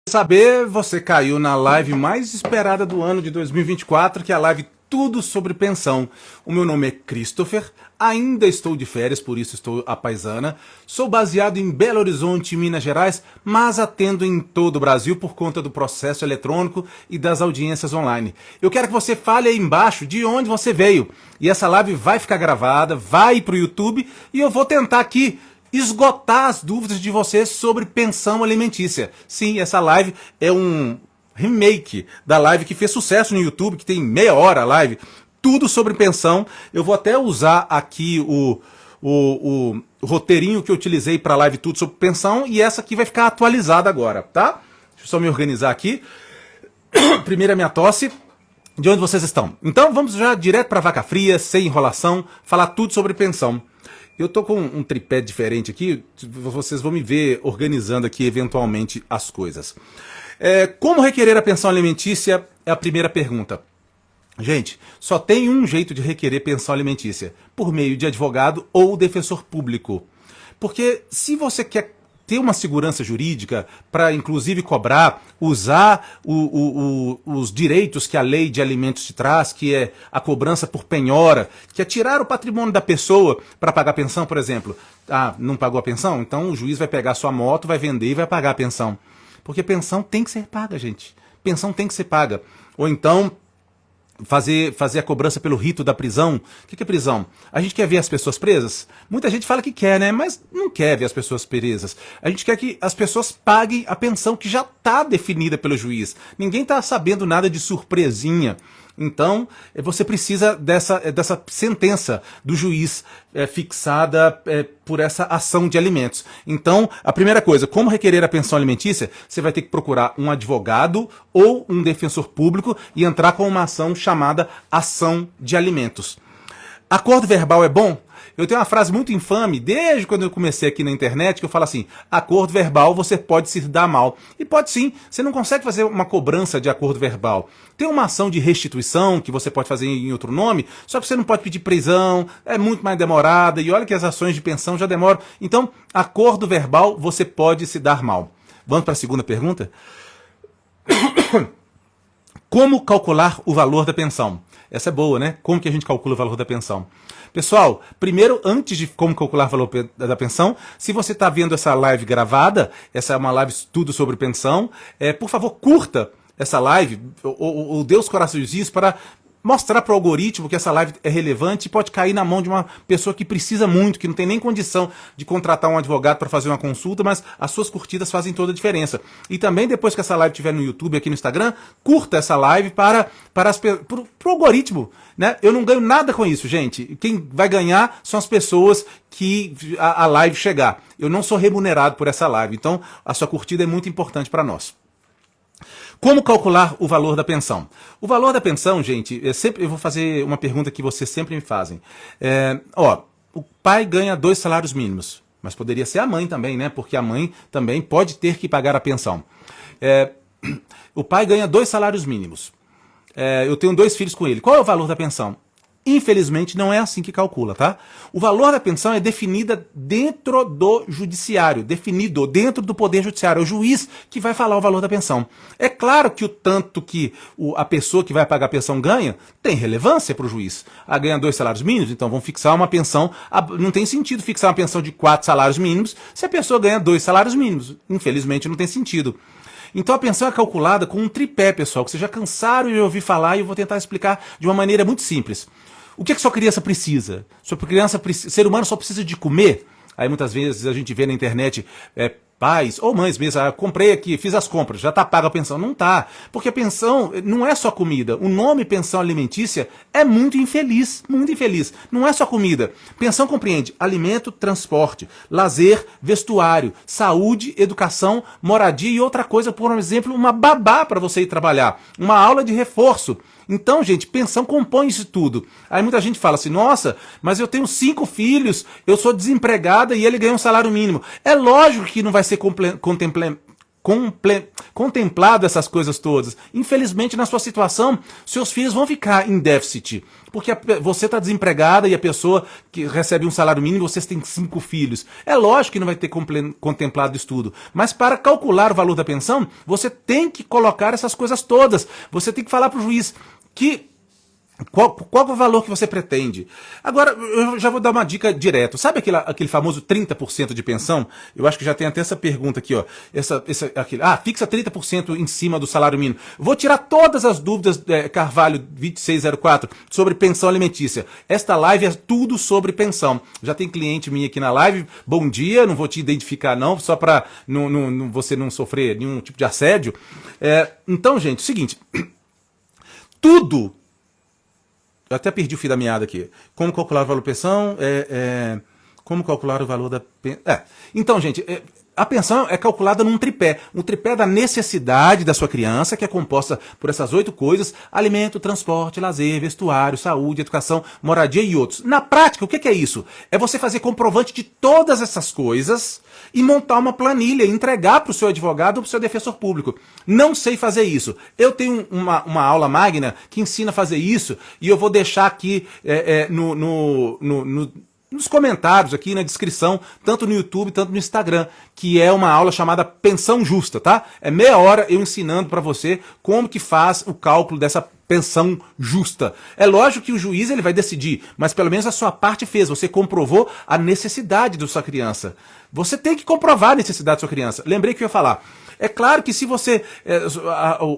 Saber, você caiu na live mais esperada do ano de 2024, que é a live Tudo sobre Pensão. O meu nome é Christopher, ainda estou de férias, por isso estou à paisana. Sou baseado em Belo Horizonte, Minas Gerais, mas atendo em todo o Brasil por conta do processo eletrônico e das audiências online. Eu quero que você fale aí embaixo de onde você veio. E essa live vai ficar gravada, vai para o YouTube e eu vou tentar aqui esgotar as dúvidas de vocês sobre pensão alimentícia. Sim, essa live é um remake da live que fez sucesso no YouTube, que tem meia hora a live, tudo sobre pensão. Eu vou até usar aqui o roteirinho que eu utilizei para a live Tudo sobre Pensão, e essa aqui vai ficar atualizada agora, tá? Deixa eu só me organizar aqui. Primeiro a minha tosse. De onde vocês estão? Então vamos já direto para vaca fria, sem enrolação, falar tudo sobre pensão. Eu tô com um tripé diferente aqui, vocês vão me ver organizando aqui eventualmente as coisas. Como requerer a pensão alimentícia é a primeira pergunta. Gente, só tem um jeito de requerer pensão alimentícia, por meio de advogado ou defensor público. Porque se você quer ter uma segurança jurídica para, inclusive, cobrar, usar os direitos que a lei de alimentos te traz, que é a cobrança por penhora, que é tirar o patrimônio da pessoa para pagar a pensão, por exemplo. Ah, não pagou a pensão? Então o juiz vai pegar a sua moto, vai vender e vai pagar a pensão. Porque pensão tem que ser paga, gente. Pensão tem que ser paga. Ou então fazer a cobrança pelo rito da prisão. O que é prisão? A gente quer ver as pessoas presas? Muita gente fala que quer, né? Mas não quer ver as pessoas presas. A gente quer que as pessoas paguem a pensão que já está definida pelo juiz. Ninguém está sabendo nada de surpresinha. Então, você precisa dessa sentença do juiz fixada por essa ação de alimentos. Então, a primeira coisa, como requerer a pensão alimentícia? Você vai ter que procurar um advogado ou um defensor público e entrar com uma ação chamada ação de alimentos. Acordo verbal é bom? Eu tenho uma frase muito infame, desde quando eu comecei aqui na internet, que eu falo assim: acordo verbal você pode se dar mal. E pode sim, você não consegue fazer uma cobrança de acordo verbal. Tem uma ação de restituição, que você pode fazer em outro nome, só que você não pode pedir prisão, é muito mais demorada, e olha que as ações de pensão já demoram. Então, acordo verbal você pode se dar mal. Vamos para a segunda pergunta? Como calcular o valor da pensão? Essa é boa, né? Como que a gente calcula o valor da pensão? Pessoal, primeiro, antes de como calcular o valor da pensão, se você está vendo essa live gravada, essa é uma live tudo sobre pensão, por favor, curta essa live, ou dê os coraçõezinhos para mostrar para o algoritmo que essa live é relevante e pode cair na mão de uma pessoa que precisa muito, que não tem nem condição de contratar um advogado para fazer uma consulta, mas as suas curtidas fazem toda a diferença. E também, depois que essa live estiver no YouTube e aqui no Instagram, curta essa live para o algoritmo. Né? Eu não ganho nada com isso, gente. Quem vai ganhar são as pessoas que a live chegar. Eu não sou remunerado por essa live, então a sua curtida é muito importante para nós. Como calcular o valor da pensão? O valor da pensão, gente, eu vou fazer uma pergunta que vocês sempre me fazem. O pai ganha 2 salários mínimos, mas poderia ser a mãe também, né? Porque a mãe também pode ter que pagar a pensão. O pai ganha 2 salários mínimos. Eu tenho 2 filhos com ele. Qual é o valor da pensão? Infelizmente, não é assim que calcula, tá? O valor da pensão é definida dentro do judiciário, definido dentro do poder judiciário. É o juiz que vai falar o valor da pensão. É claro que o tanto que a pessoa que vai pagar a pensão ganha, tem relevância para o juiz. Ganha 2 salários mínimos, então vão fixar uma pensão. Não tem sentido fixar uma pensão de 4 salários mínimos se a pessoa ganha 2 salários mínimos. Infelizmente, não tem sentido. Então a pensão é calculada com um tripé, pessoal, que vocês já cansaram de ouvir falar, e eu vou tentar explicar de uma maneira muito simples. O que sua criança precisa? Ser humano só precisa de comer? Aí muitas vezes a gente vê na internet pais ou mães mesmo, comprei aqui, fiz as compras, já está paga a pensão. Não está, porque a pensão não é só comida. O nome pensão alimentícia é muito infeliz, muito infeliz. Não é só comida. Pensão compreende alimento, transporte, lazer, vestuário, saúde, educação, moradia e outra coisa, por exemplo, uma babá para você ir trabalhar, uma aula de reforço. Então, gente, pensão compõe isso tudo. Aí muita gente fala assim: nossa, mas eu tenho 5 filhos, eu sou desempregada e ele ganha um salário mínimo. É lógico que não vai ser contemplado essas coisas todas. Infelizmente, na sua situação, seus filhos vão ficar em déficit. Porque você está desempregada e a pessoa que recebe um salário mínimo, vocês têm 5 filhos. É lógico que não vai ter contemplado isso tudo. Mas para calcular o valor da pensão, você tem que colocar essas coisas todas. Você tem que falar para o juiz que... Qual é o valor que você pretende? Agora, eu já vou dar uma dica direto. Sabe aquele famoso 30% de pensão? Eu acho que já tem até essa pergunta aqui, ó. Fixa 30% em cima do salário mínimo. Vou tirar todas as dúvidas, Carvalho 2604, sobre pensão alimentícia. Esta live é tudo sobre pensão. Já tem cliente minha aqui na live. Bom dia, não vou te identificar não, só para você não sofrer nenhum tipo de assédio. Então, gente, seguinte. Tudo... Eu até perdi o fio da meada aqui. Como calcular o valor da pensão? Como calcular o valor da... Então, gente, a pensão é calculada num tripé. Um tripé da necessidade da sua criança, que é composta por essas 8 coisas: alimento, transporte, lazer, vestuário, saúde, educação, moradia e outros. Na prática, o que é isso? É você fazer comprovante de todas essas coisas e montar uma planilha e entregar para o seu advogado ou para o seu defensor público. Não sei fazer isso. Eu tenho uma aula magna que ensina a fazer isso e eu vou deixar aqui nos comentários aqui na descrição, tanto no YouTube, tanto no Instagram, que é uma aula chamada Pensão Justa, tá? É meia hora eu ensinando para você como que faz o cálculo dessa pensão justa. É lógico que o juiz ele vai decidir, mas pelo menos a sua parte fez, você comprovou a necessidade da sua criança. Você tem que comprovar a necessidade da sua criança. Lembrei que eu ia falar. É claro que se você,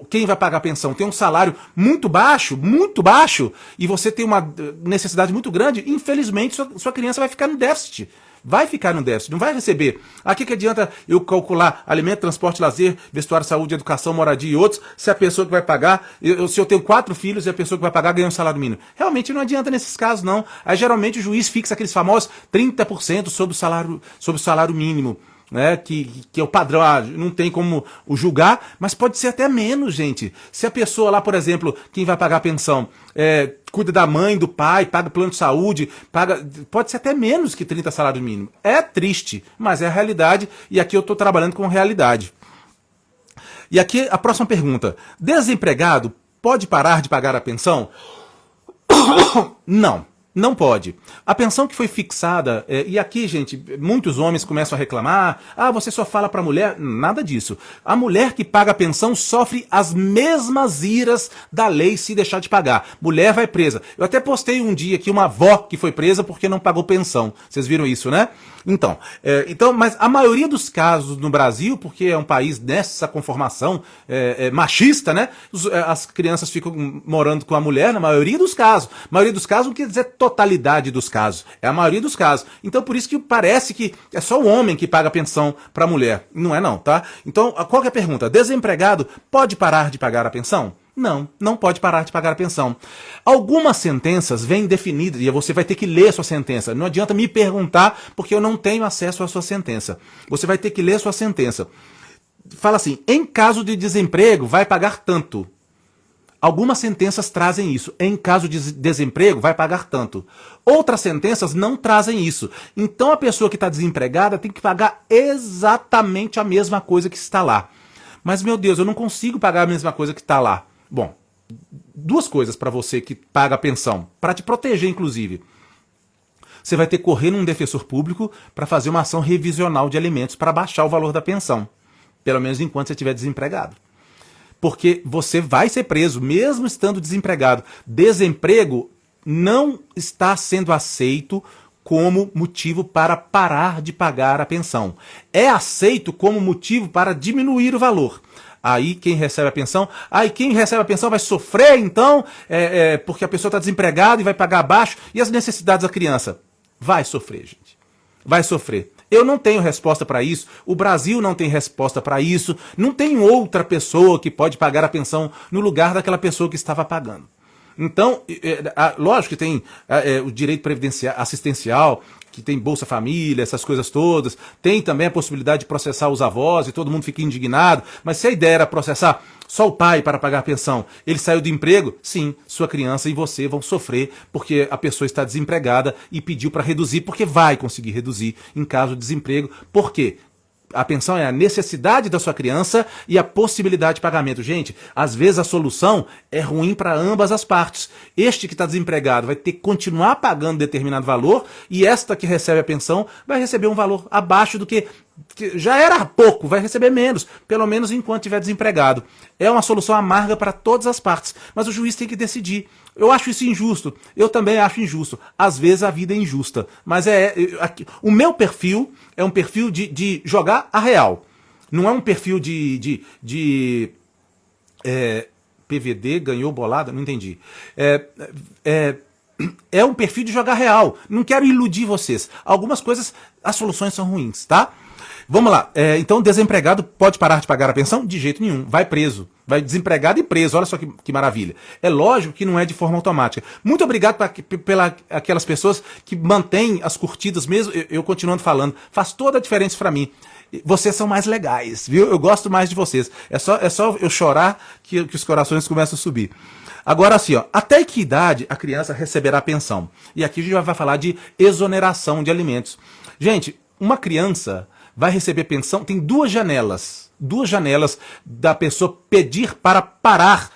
quem vai pagar a pensão tem um salário muito baixo, e você tem uma necessidade muito grande, infelizmente sua criança vai ficar no déficit. Vai ficar no déficit, não vai receber. Aqui que adianta eu calcular alimento, transporte, lazer, vestuário, saúde, educação, moradia e outros, se a pessoa que vai pagar, se eu tenho 4 filhos e a pessoa que vai pagar ganha um salário mínimo. Realmente não adianta nesses casos, não. Aí geralmente o juiz fixa aqueles famosos 30% sobre o salário mínimo. Né, que é o padrão, não tem como julgar, mas pode ser até menos, gente. Se a pessoa lá, por exemplo, quem vai pagar a pensão, cuida da mãe, do pai, paga plano de saúde, pode ser até menos que 30 salários mínimos. É triste, mas é a realidade, e aqui eu estou trabalhando com realidade. E aqui a próxima pergunta: desempregado pode parar de pagar a pensão? Não. Não pode. A pensão que foi fixada, e aqui, gente, muitos homens começam a reclamar, você só fala para a mulher. Nada disso. A mulher que paga a pensão sofre as mesmas iras da lei se deixar de pagar. Mulher vai presa. Eu até postei um dia aqui uma avó que foi presa porque não pagou pensão. Vocês viram isso, né? Então, mas a maioria dos casos no Brasil, porque é um país nessa conformação machista, né? As crianças ficam morando com a mulher, na maioria dos casos. Maioria dos casos não quer dizer totalidade dos casos, é a maioria dos casos. Então por isso que parece que é só o homem que paga pensão para a mulher. Não é não, tá? Então, qual que é a pergunta? Desempregado pode parar de pagar a pensão? Não, não pode parar de pagar a pensão. Algumas sentenças vêm definidas, e você vai ter que ler a sua sentença. Não adianta me perguntar, porque eu não tenho acesso à sua sentença. Você vai ter que ler a sua sentença. Fala assim: em caso de desemprego, vai pagar tanto. Algumas sentenças trazem isso. Em caso de desemprego, vai pagar tanto. Outras sentenças não trazem isso. Então a pessoa que está desempregada tem que pagar exatamente a mesma coisa que está lá. Mas, meu Deus, eu não consigo pagar a mesma coisa que está lá. Bom, 2 coisas para você que paga a pensão, para te proteger, inclusive. Você vai ter que correr num defensor público para fazer uma ação revisional de alimentos para baixar o valor da pensão. Pelo menos enquanto você estiver desempregado. Porque você vai ser preso, mesmo estando desempregado. Desemprego não está sendo aceito como motivo para parar de pagar a pensão. É aceito como motivo para diminuir o valor. Aí quem recebe a pensão, quem recebe a pensão vai sofrer então, porque a pessoa está desempregada e vai pagar abaixo, e as necessidades da criança? Vai sofrer, gente. Vai sofrer. Eu não tenho resposta para isso, o Brasil não tem resposta para isso, não tem outra pessoa que pode pagar a pensão no lugar daquela pessoa que estava pagando. Então, lógico que tem o direito assistencial, que tem Bolsa Família, essas coisas todas, tem também a possibilidade de processar os avós e todo mundo fica indignado, mas se a ideia era processar só o pai para pagar a pensão, ele saiu do emprego, sim, sua criança e você vão sofrer porque a pessoa está desempregada e pediu para reduzir, porque vai conseguir reduzir em caso de desemprego. Por quê? A pensão é a necessidade da sua criança e a possibilidade de pagamento. Gente, às vezes a solução é ruim para ambas as partes. Este que está desempregado vai ter que continuar pagando determinado valor e esta que recebe a pensão vai receber um valor abaixo do que já era pouco, vai receber menos, pelo menos enquanto estiver desempregado. É uma solução amarga para todas as partes, mas o juiz tem que decidir. Eu acho isso injusto, eu também acho injusto. Às vezes a vida é injusta, mas o meu perfil é um perfil de jogar a real. Não é um perfil PVD, ganhou bolada, não entendi. É um perfil de jogar real. Não quero iludir vocês. Algumas coisas, as soluções são ruins, tá? Vamos lá. Então, desempregado pode parar de pagar a pensão? De jeito nenhum. Vai preso. Vai desempregado e preso. Olha só que maravilha. É lógico que não é de forma automática. Muito obrigado pela aquelas pessoas que mantêm as curtidas, mesmo eu continuando falando. Faz toda a diferença para mim. Vocês são mais legais, viu? Eu gosto mais de vocês. É só eu chorar que os corações começam a subir. Agora assim, ó, até que idade a criança receberá a pensão? E aqui a gente vai falar de exoneração de alimentos. Gente, uma criança vai receber pensão, tem duas janelas da pessoa pedir para parar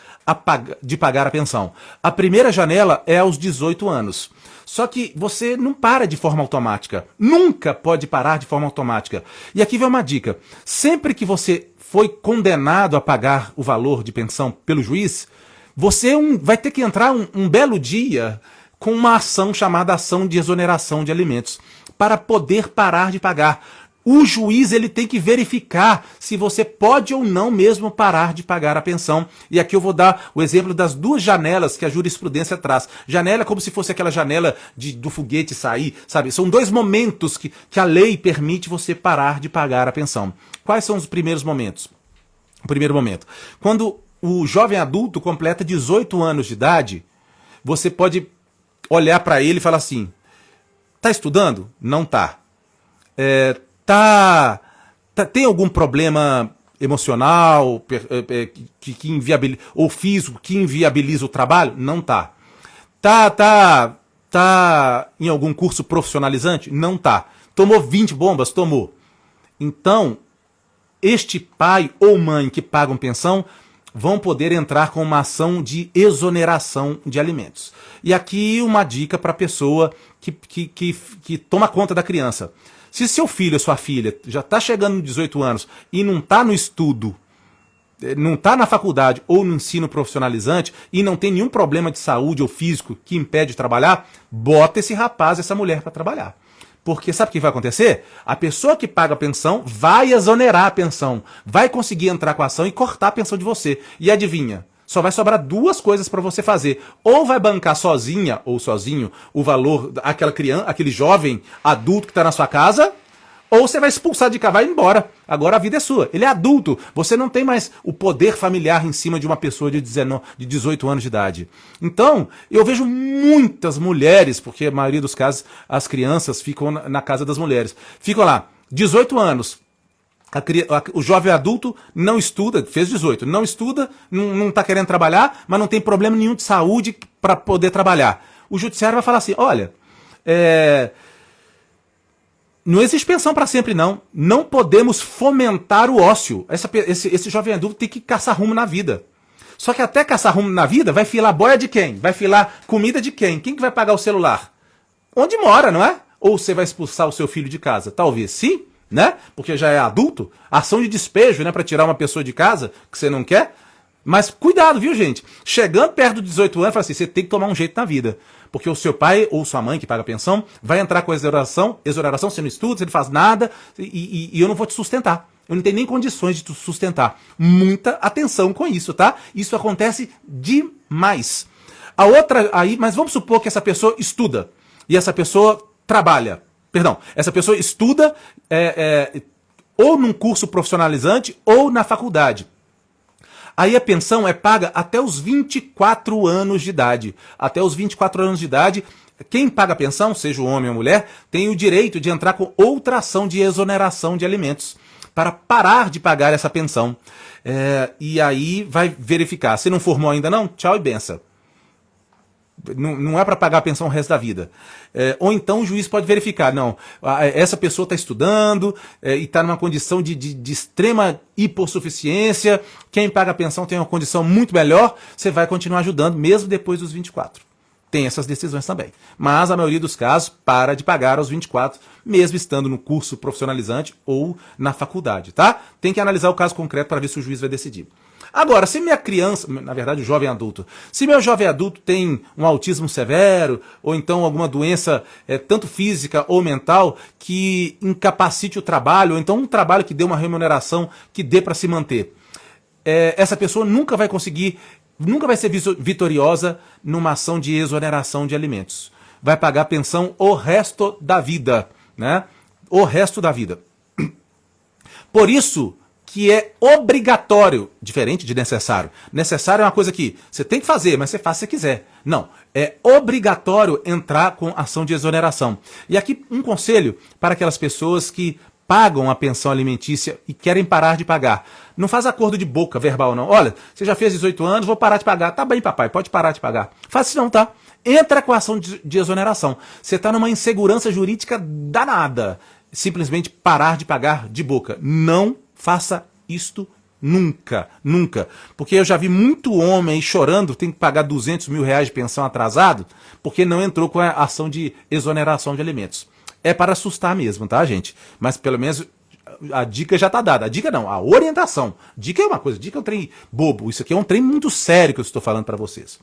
de pagar a pensão. A primeira janela é aos 18 anos. Só que você não para de forma automática. Nunca pode parar de forma automática. E aqui vem uma dica. Sempre que você foi condenado a pagar o valor de pensão pelo juiz, você vai ter que entrar um belo dia com uma ação chamada ação de exoneração de alimentos para poder parar de pagar. O juiz ele tem que verificar se você pode ou não mesmo parar de pagar a pensão. E aqui eu vou dar o exemplo das duas janelas que a jurisprudência traz. Janela é como se fosse aquela janela do foguete sair, sabe? São dois momentos que a lei permite você parar de pagar a pensão. Quais são os primeiros momentos? O primeiro momento, quando o jovem adulto completa 18 anos de idade, você pode olhar para ele e falar assim, tá estudando? Não tá. Tem algum problema emocional que inviabiliza, ou físico que inviabiliza o trabalho? Não tá. Tá em algum curso profissionalizante? Não tá. Tomou 20 bombas? Tomou. Então, este pai ou mãe que pagam pensão vão poder entrar com uma ação de exoneração de alimentos. E aqui uma dica para a pessoa que toma conta da criança. Se seu filho ou sua filha já está chegando nos 18 anos e não está no estudo, não está na faculdade ou no ensino profissionalizante e não tem nenhum problema de saúde ou físico que impede de trabalhar, bota esse rapaz, essa mulher para trabalhar. Porque sabe o que vai acontecer? A pessoa que paga a pensão vai exonerar a pensão, vai conseguir entrar com a ação e cortar a pensão de você. E adivinha? Só vai sobrar duas coisas para você fazer. Ou vai bancar sozinha ou sozinho o valor daquela criança, aquele jovem adulto que está na sua casa, ou você vai expulsar de cá, vai embora. Agora a vida é sua. Ele é adulto. Você não tem mais o poder familiar em cima de uma pessoa de 18 anos de idade. Então, eu vejo muitas mulheres, porque a maioria dos casos as crianças ficam na casa das mulheres. Ficam lá, 18 anos. O jovem adulto não estuda, fez 18, não estuda, não está querendo trabalhar, mas não tem problema nenhum de saúde para poder trabalhar. O judiciário vai falar assim, olha, não existe pensão para sempre não, não podemos fomentar o ócio. Esse jovem adulto tem que caçar rumo na vida. Só que até caçar rumo na vida, vai filar boia de quem? Vai filar comida de quem? Quem que vai pagar o celular? Onde mora, não é? Ou você vai expulsar o seu filho de casa? Talvez sim. Né? Porque já é adulto, ação de despejo, né, para tirar uma pessoa de casa que você não quer. Mas cuidado, viu, gente? Chegando perto dos 18 anos, fala assim, você tem que tomar um jeito na vida. Porque o seu pai ou sua mãe que paga a pensão vai entrar com a exoneração, você não estuda, você não faz nada e eu não vou te sustentar. Eu não tenho nem condições de te sustentar. Muita atenção com isso, tá? Isso acontece demais. A outra aí, mas vamos supor que essa pessoa estuda e essa pessoa trabalha. Perdão, essa pessoa estuda ou num curso profissionalizante ou na faculdade. Aí a pensão é paga até os 24 anos de idade. Até os 24 anos de idade, quem paga a pensão, seja o homem ou a mulher, tem o direito de entrar com outra ação de exoneração de alimentos para parar de pagar essa pensão. E aí vai verificar. Se não formou ainda não, tchau e benção. Não é para pagar a pensão o resto da vida. Ou então o juiz pode verificar, não, essa pessoa está estudando e está numa condição de extrema hipossuficiência, quem paga a pensão tem uma condição muito melhor, você vai continuar ajudando mesmo depois dos 24. Tem essas decisões também. Mas a maioria dos casos para de pagar aos 24, mesmo estando no curso profissionalizante ou na faculdade, tá? Tem que analisar o caso concreto para ver se o juiz vai decidir. Agora, se minha criança, na verdade o jovem adulto, se meu jovem adulto tem um autismo severo, ou então alguma doença tanto física ou mental, que incapacite o trabalho, ou então um trabalho que dê uma remuneração que dê para se manter, essa pessoa nunca vai conseguir, nunca vai ser vitoriosa numa ação de exoneração de alimentos. Vai pagar pensão o resto da vida, né? O resto da vida. Por isso que é obrigatório, diferente de necessário. Necessário é uma coisa que você tem que fazer, mas você faz se você quiser. Não, é obrigatório entrar com ação de exoneração. E aqui um conselho para aquelas pessoas que pagam a pensão alimentícia e querem parar de pagar. Não faz acordo de boca verbal, não. Olha, você já fez 18 anos, vou parar de pagar. Tá bem, papai, pode parar de pagar. Faz isso não, tá? Entra com a ação de exoneração. Você está numa insegurança jurídica danada. Simplesmente parar de pagar de boca. Não faça isto nunca, nunca. Porque eu já vi muito homem aí chorando, tem que pagar 200 mil reais de pensão atrasado, porque não entrou com a ação de exoneração de alimentos. É para assustar mesmo, tá, gente? Mas pelo menos a dica já tá dada. A dica não, a orientação. Dica é uma coisa, dica é um trem bobo. Isso aqui é um trem muito sério que eu estou falando para vocês.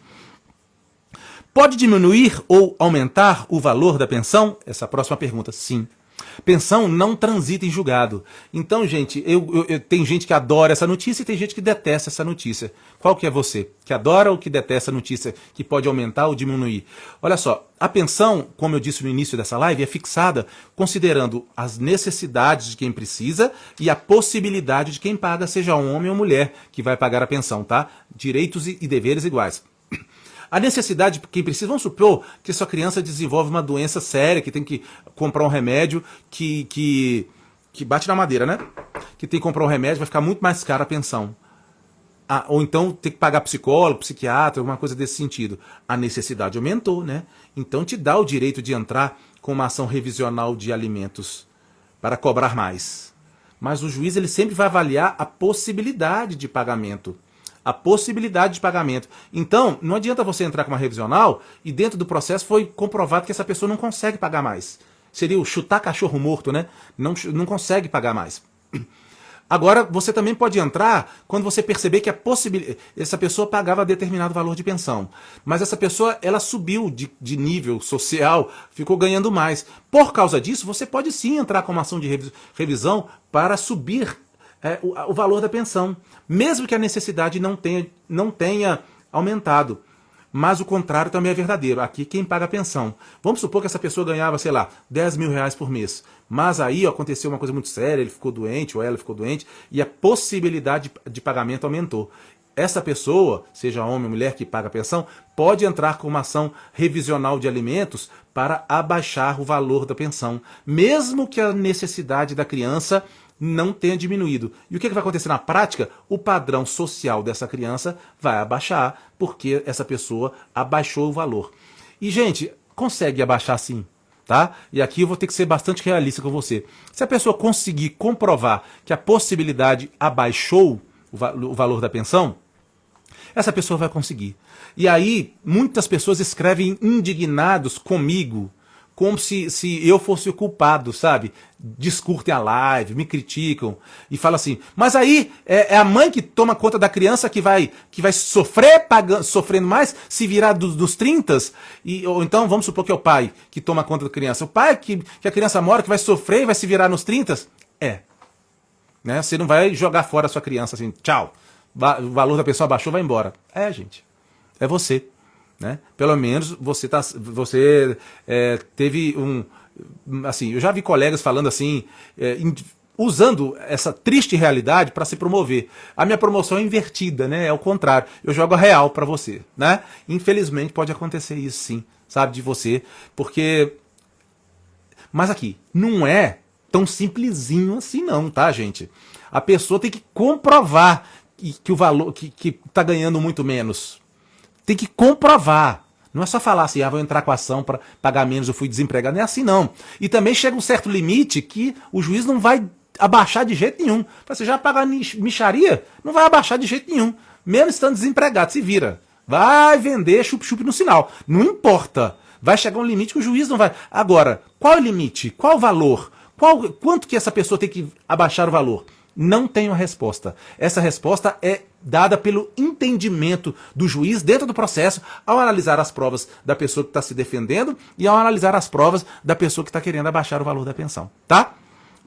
Pode diminuir ou aumentar o valor da pensão? Essa próxima pergunta, sim. Pensão não transita em julgado. Então, gente, tem gente que adora essa notícia e tem gente que detesta essa notícia. Qual que é você? Que adora ou que detesta a notícia que pode aumentar ou diminuir? Olha só, a pensão, como eu disse no início dessa live, é fixada considerando as necessidades de quem precisa e a possibilidade de quem paga, seja homem ou mulher, que vai pagar a pensão, tá? Direitos e deveres iguais. A necessidade de quem precisa, vamos supor que sua criança desenvolve uma doença séria, que tem que comprar um remédio que bate na madeira, né? Que tem que comprar um remédio, vai ficar muito mais caro a pensão. Ou então tem que pagar psicólogo, psiquiatra, alguma coisa desse sentido. A necessidade aumentou, né? Então te dá o direito de entrar com uma ação revisional de alimentos para cobrar mais. Mas o juiz ele sempre vai avaliar a possibilidade de pagamento. A possibilidade de pagamento. Então, não adianta você entrar com uma revisional e dentro do processo foi comprovado que essa pessoa não consegue pagar mais. Seria o chutar cachorro morto, né? Não consegue pagar mais. Agora, você também pode entrar quando você perceber que essa pessoa pagava determinado valor de pensão. Mas essa pessoa, ela subiu de nível social, ficou ganhando mais. Por causa disso, você pode sim entrar com uma ação de revisão para subir o valor da pensão, mesmo que a necessidade não tenha aumentado. Mas o contrário também é verdadeiro. Aqui quem paga a pensão. Vamos supor que essa pessoa ganhava, sei lá, 10 mil reais por mês. Mas aí aconteceu uma coisa muito séria, ele ficou doente ou ela ficou doente e a possibilidade de pagamento aumentou. Essa pessoa, seja homem ou mulher que paga a pensão, pode entrar com uma ação revisional de alimentos para abaixar o valor da pensão, mesmo que a necessidade da criança não tenha diminuído. E o que vai acontecer na prática? O padrão social dessa criança vai abaixar, porque essa pessoa abaixou o valor. E, gente, consegue abaixar sim, tá? E aqui eu vou ter que ser bastante realista com você. Se a pessoa conseguir comprovar que a possibilidade abaixou o valor da pensão, essa pessoa vai conseguir. E aí, muitas pessoas escrevem indignados comigo, como se eu fosse o culpado, sabe? Discutem a live, me criticam e falam assim, mas aí é a mãe que toma conta da criança que vai sofrer sofrendo mais se virar dos 30? Ou então vamos supor que é o pai que toma conta da criança. O pai que a criança mora, que vai sofrer e vai se virar nos 30? Né? Você não vai jogar fora a sua criança assim, tchau, o valor da pessoa abaixou, vai embora. Gente, é você. Né? Pelo menos você teve assim, eu já vi colegas falando assim, usando essa triste realidade para se promover. A minha promoção é invertida, né? É o contrário. Eu jogo a real para você, né? Infelizmente pode acontecer isso sim, sabe, de você, porque mas aqui não é tão simplesinho assim não, tá, gente? A pessoa tem que comprovar que o valor que tá ganhando muito menos. Tem que comprovar. Não é só falar assim, vou entrar com a ação para pagar menos, eu fui desempregado. Não é assim, não. E também chega um certo limite que o juiz não vai abaixar de jeito nenhum. Você já paga mixaria, não vai abaixar de jeito nenhum. Mesmo estando desempregado, se vira. Vai vender chup-chup no sinal. Não importa. Vai chegar um limite que o juiz não vai. Agora, qual é o limite? Qual o valor? Quanto que essa pessoa tem que abaixar o valor? Não tenho a resposta. Essa resposta é dada pelo entendimento do juiz dentro do processo, ao analisar as provas da pessoa que está se defendendo e ao analisar as provas da pessoa que está querendo abaixar o valor da pensão. Tá?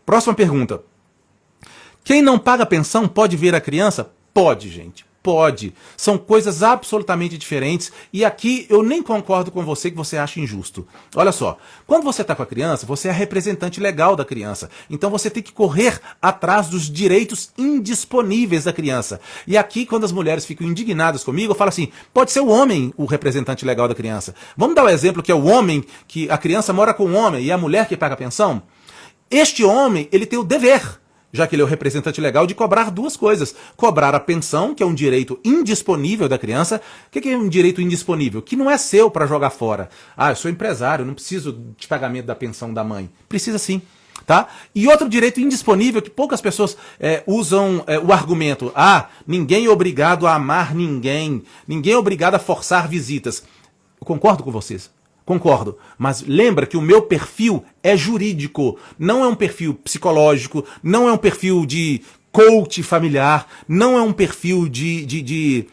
Próxima pergunta. Quem não paga pensão pode ver a criança? Pode, gente. Pode. São coisas absolutamente diferentes e aqui eu nem concordo com você que você acha injusto. Olha só, quando você está com a criança, você é a representante legal da criança. Então você tem que correr atrás dos direitos indisponíveis da criança. E aqui, quando as mulheres ficam indignadas comigo, eu falo assim, pode ser o homem o representante legal da criança. Vamos dar o exemplo que é o homem, que a criança mora com o homem e é a mulher que paga a pensão? Este homem, ele tem o dever, já que ele é o representante legal, de cobrar duas coisas. Cobrar a pensão, que é um direito indisponível da criança. O que é um direito indisponível? Que não é seu para jogar fora. Eu sou empresário, não preciso de pagamento da pensão da mãe. Precisa sim. Tá? E outro direito indisponível, que poucas pessoas usam o argumento. Ninguém é obrigado a amar ninguém. Ninguém é obrigado a forçar visitas. Eu concordo com vocês. Concordo, mas lembra que o meu perfil é jurídico, não é um perfil psicológico, não é um perfil de coach familiar, não é um perfil de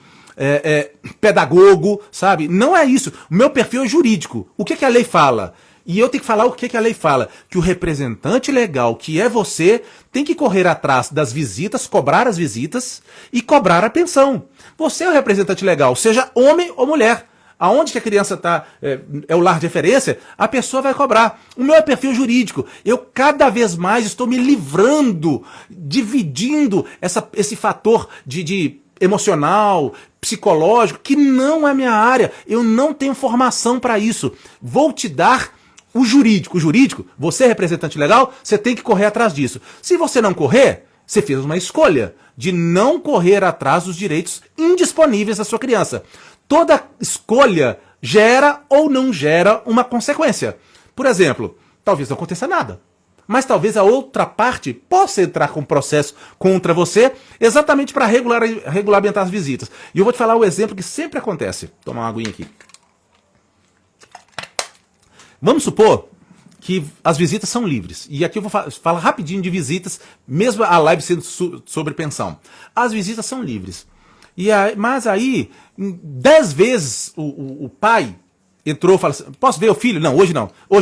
pedagogo, sabe? Não é isso. O meu perfil é jurídico. O que a lei fala? E eu tenho que falar o que a lei fala. Que o representante legal, que é você, tem que correr atrás das visitas, cobrar as visitas e cobrar a pensão. Você é o representante legal, seja homem ou mulher. Aonde que a criança está, é o lar de referência, a pessoa vai cobrar. O meu é perfil jurídico. Eu cada vez mais estou me livrando, dividindo esse fator de emocional, psicológico, que não é minha área. Eu não tenho formação para isso. Vou te dar o jurídico. O jurídico, você é representante legal, você tem que correr atrás disso. Se você não correr, você fez uma escolha de não correr atrás dos direitos indisponíveis da sua criança. Toda escolha gera ou não gera uma consequência. Por exemplo, talvez não aconteça nada, mas talvez a outra parte possa entrar com um processo contra você exatamente para regulamentar as visitas. E eu vou te falar o exemplo que sempre acontece. Vou tomar uma aguinha aqui. Vamos supor que as visitas são livres. E aqui eu vou falar rapidinho de visitas, mesmo a live sendo sobre pensão. As visitas são livres. Mas aí, 10 vezes o pai entrou e falou assim, posso ver o filho? Não, hoje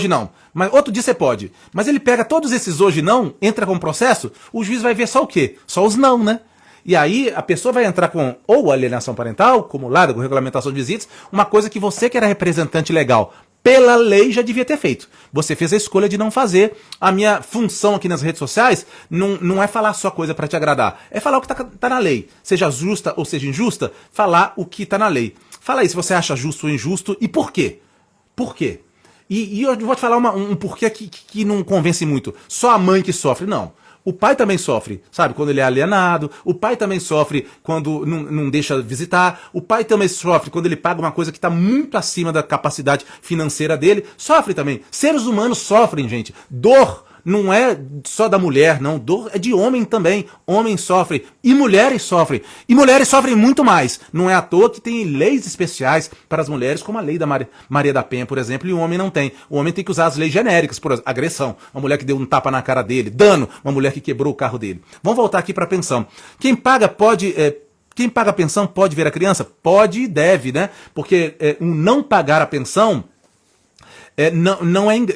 não. Mas outro dia você pode. Mas ele pega todos esses hoje não, entra com o processo, o juiz vai ver só o quê? Só os não, né? E aí a pessoa vai entrar com ou alienação parental, acumulada com regulamentação de visitas, uma coisa que você que era representante legal, pela lei já devia ter feito. Você fez a escolha de não fazer. A minha função aqui nas redes sociais não é falar só coisa para te agradar. É falar o que tá na lei. Seja justa ou seja injusta, falar o que tá na lei. Fala aí se você acha justo ou injusto e por quê. Por quê? E eu vou te falar um porquê que não convence muito. Só a mãe que sofre. Não. O pai também sofre, sabe? Quando ele é alienado. O pai também sofre quando não deixa visitar. O pai também sofre quando ele paga uma coisa que está muito acima da capacidade financeira dele. Sofre também. Seres humanos sofrem, gente. Dor não é só da mulher, não. Dor é de homem também. Homens sofrem. E mulheres sofrem. E mulheres sofrem muito mais. Não é à toa que tem leis especiais para as mulheres, como a lei da Maria da Penha, por exemplo, e o homem não tem. O homem tem que usar as leis genéricas, por exemplo, agressão. Uma mulher que deu um tapa na cara dele. Dano. Uma mulher que quebrou o carro dele. Vamos voltar aqui para a pensão. Quem paga a pensão pode ver a criança? Pode e deve, né? Porque não pagar a pensão...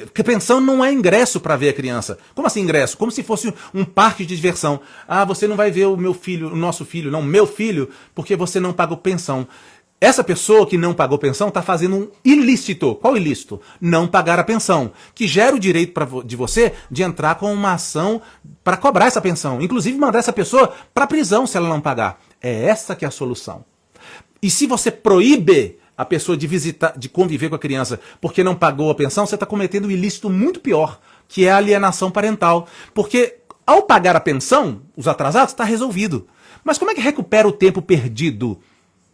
Porque pensão não é ingresso para ver a criança. Como assim ingresso? Como se fosse um parque de diversão. Você não vai ver o meu filho, o nosso filho, não, meu filho, porque você não pagou pensão. Essa pessoa que não pagou pensão está fazendo um ilícito. Qual ilícito? Não pagar a pensão, que gera o direito de você de entrar com uma ação para cobrar essa pensão. Inclusive mandar essa pessoa para prisão se ela não pagar. É essa que é a solução. E se você proíbe a pessoa de visitar, de conviver com a criança porque não pagou a pensão, você está cometendo um ilícito muito pior, que é a alienação parental. Porque ao pagar a pensão, os atrasados, está resolvido. Mas como é que recupera o tempo perdido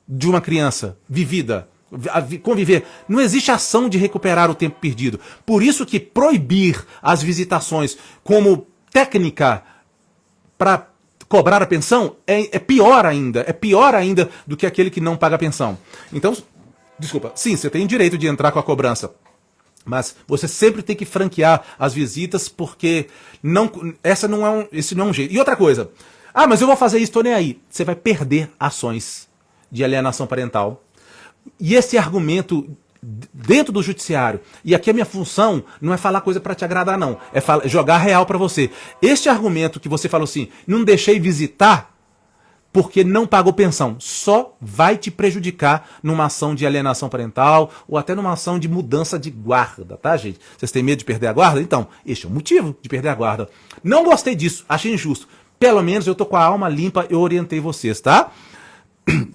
de uma criança vivida? conviver. Não existe ação de recuperar o tempo perdido. Por isso que proibir as visitações como técnica para cobrar a pensão é pior ainda. É pior ainda do que aquele que não paga a pensão. Então, desculpa, sim, você tem direito de entrar com a cobrança. Mas você sempre tem que franquear as visitas, porque esse não é um jeito. E outra coisa, mas eu vou fazer isso, tô nem aí. Você vai perder ações de alienação parental. E esse argumento dentro do judiciário, e aqui a minha função não é falar coisa para te agradar não, é jogar real para você. Este argumento que você falou assim, não deixei visitar porque não pagou pensão, só vai te prejudicar numa ação de alienação parental ou até numa ação de mudança de guarda, tá, gente? Vocês têm medo de perder a guarda? Então, este é o motivo de perder a guarda. Não gostei disso, achei injusto. Pelo menos eu tô com a alma limpa, eu orientei vocês, tá?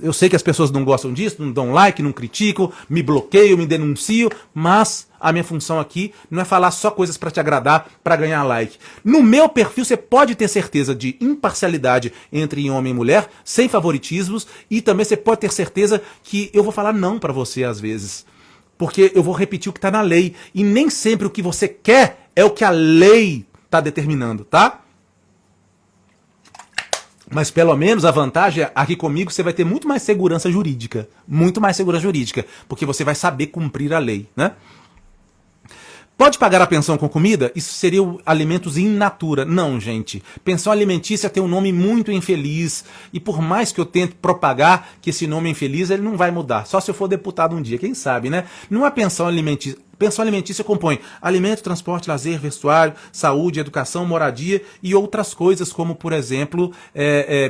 Eu sei que as pessoas não gostam disso, não dão like, não criticam, me bloqueiam, me denunciam, mas a minha função aqui não é falar só coisas para te agradar, para ganhar like. No meu perfil você pode ter certeza de imparcialidade entre homem e mulher, sem favoritismos, e também você pode ter certeza que eu vou falar não para você às vezes. Porque eu vou repetir o que está na lei, e nem sempre o que você quer é o que a lei está determinando, tá? Mas pelo menos a vantagem é, aqui comigo você vai ter muito mais segurança jurídica. Muito mais segurança jurídica. Porque você vai saber cumprir a lei, né? Pode pagar a pensão com comida? Isso seria alimentos in natura. Não, gente. Pensão alimentícia tem um nome muito infeliz. E por mais que eu tente propagar que esse nome é infeliz, ele não vai mudar. Só se eu for deputado um dia, quem sabe, né? Não é pensão alimentícia. Pensão alimentícia compõe alimento, transporte, lazer, vestuário, saúde, educação, moradia e outras coisas, como, por exemplo,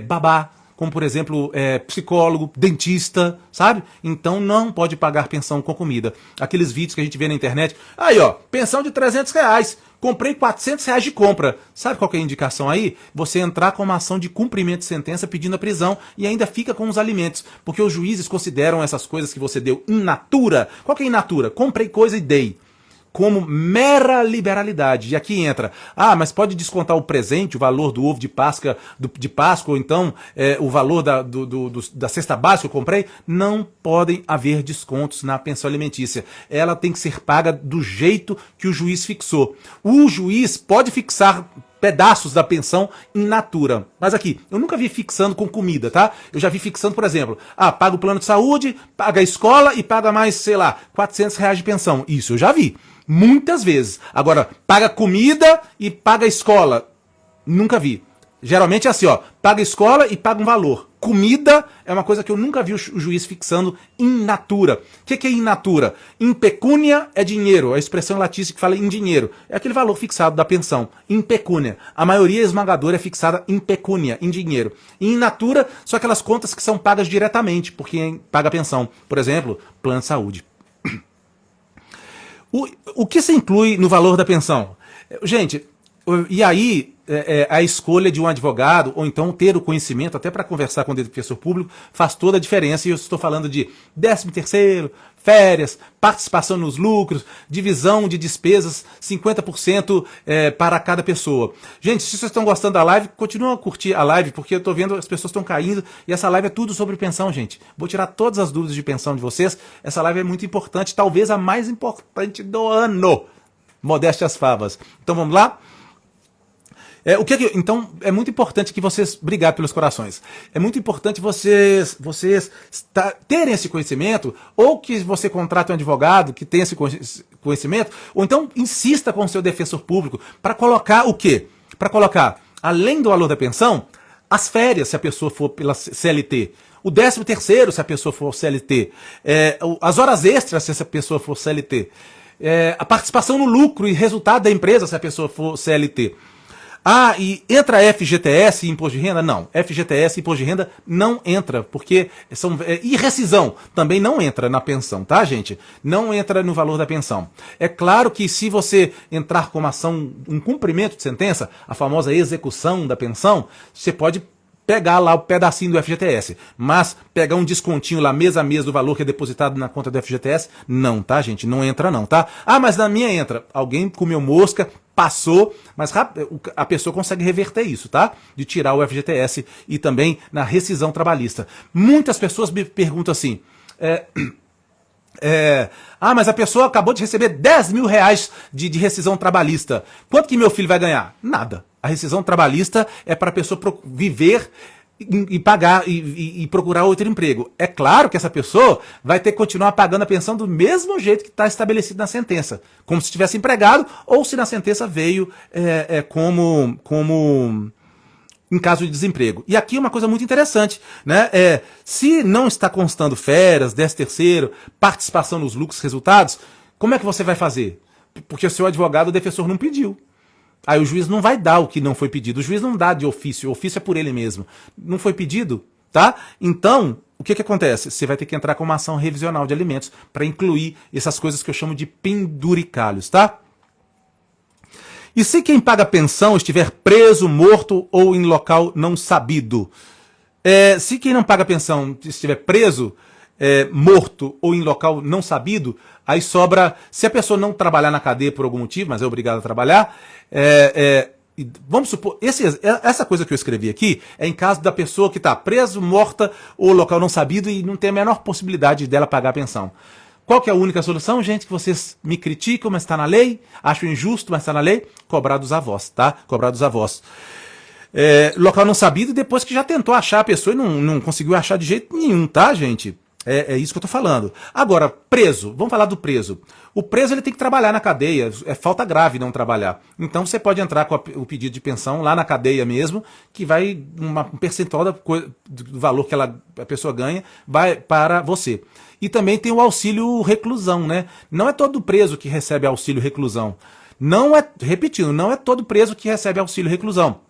babá, como, por exemplo, psicólogo, dentista, sabe? Então não pode pagar pensão com comida. Aqueles vídeos que a gente vê na internet, aí ó, pensão de R$300, comprei R$400 de compra. Sabe qual que é a indicação aí? Você entrar com uma ação de cumprimento de sentença pedindo a prisão e ainda fica com os alimentos, porque os juízes consideram essas coisas que você deu in natura. Qual que é in natura? Comprei coisa e dei. Como mera liberalidade. E aqui entra, mas pode descontar o presente, o valor do ovo de Páscoa, ou então o valor da cesta básica que eu comprei? Não podem haver descontos na pensão alimentícia. Ela tem que ser paga do jeito que o juiz fixou. O juiz pode fixar pedaços da pensão in natura. Mas aqui, eu nunca vi fixando com comida, tá? Eu já vi fixando, por exemplo, paga o plano de saúde, paga a escola e paga mais, sei lá, R$400 de pensão. Isso eu já vi. Muitas vezes. Agora, paga comida e paga escola. Nunca vi. Geralmente é assim, ó, paga escola e paga um valor. Comida é uma coisa que eu nunca vi o juiz fixando in natura. O que é in natura? In pecúnia é dinheiro, a expressão latícia que fala em dinheiro. É aquele valor fixado da pensão. In pecúnia. A maioria esmagadora é fixada em pecúnia, em dinheiro. E in natura são aquelas contas que são pagas diretamente por quem paga a pensão. Por exemplo, plano de saúde. O que se inclui no valor da pensão? Gente, e aí a escolha de um advogado, ou então ter o conhecimento, até para conversar com o defensor público, faz toda a diferença. E eu estou falando de 13º, férias, participação nos lucros, divisão de despesas, 50% para cada pessoa. Gente, se vocês estão gostando da live, continuem a curtir a live, porque eu estou vendo as pessoas estão caindo, e essa live é tudo sobre pensão, gente. Vou tirar todas as dúvidas de pensão de vocês. Essa live é muito importante, talvez a mais importante do ano. Modéstia às favas. Então vamos lá? Então, é muito importante que vocês, obrigado pelos corações, é muito importante vocês terem esse conhecimento, ou que você contrate um advogado que tenha esse conhecimento, ou então insista com o seu defensor público para colocar o quê? Para colocar, além do valor da pensão, as férias, se a pessoa for pela CLT, o 13º, se a pessoa for CLT, as horas extras, se essa pessoa for CLT, a participação no lucro e resultado da empresa, se a pessoa for CLT. E entra FGTS e imposto de renda? Não. FGTS e imposto de renda não entra, porque e rescisão também não entra na pensão, tá, gente? Não entra no valor da pensão. É claro que se você entrar com uma ação, um cumprimento de sentença, a famosa execução da pensão, você pode pegar lá o pedacinho do FGTS, mas pegar um descontinho lá mês a mês do valor que é depositado na conta do FGTS, não, tá, gente? Não entra não, tá? Mas na minha entra. Alguém comeu mosca, passou, mas a pessoa consegue reverter isso, tá? De tirar o FGTS e também na rescisão trabalhista. Muitas pessoas me perguntam assim, Mas a pessoa acabou de receber 10 mil reais de rescisão trabalhista. Quanto que meu filho vai ganhar? Nada. A rescisão trabalhista é para a pessoa viver e pagar e procurar outro emprego. É claro que essa pessoa vai ter que continuar pagando a pensão do mesmo jeito que está estabelecido na sentença, como se tivesse empregado ou se na sentença veio como em caso de desemprego. E aqui uma coisa muito interessante, né? Se não está constando férias, 13º, participação nos lucros, resultados, como é que você vai fazer? Porque o seu advogado, o defensor, não pediu. Aí o juiz não vai dar o que não foi pedido. O juiz não dá de ofício. O ofício é por ele mesmo. Não foi pedido, tá? Então, o que acontece? Você vai ter que entrar com uma ação revisional de alimentos para incluir essas coisas que eu chamo de penduricalhos, tá? E se quem paga pensão estiver preso, morto ou em local não sabido? Se quem não paga pensão estiver preso, morto ou em local não sabido, aí sobra, se a pessoa não trabalhar na cadeia por algum motivo, mas é obrigado a trabalhar, vamos supor, essa coisa que eu escrevi aqui é em caso da pessoa que está preso, morta ou local não sabido e não tem a menor possibilidade dela pagar a pensão. Qual que é a única solução, gente? Que vocês me criticam, mas está na lei, acho injusto, mas está na lei, cobrar dos avós, tá? Cobrar dos avós. Local não sabido depois que já tentou achar a pessoa e não conseguiu achar de jeito nenhum, tá, gente? É isso que eu tô falando. Agora, preso. Vamos falar do preso. O preso ele tem que trabalhar na cadeia. É falta grave não trabalhar. Então você pode entrar com o pedido de pensão lá na cadeia mesmo, que vai um percentual do valor que a pessoa ganha vai para você. E também tem o auxílio reclusão, né? Não é todo preso que recebe auxílio reclusão. Repetindo, não é todo preso que recebe auxílio reclusão.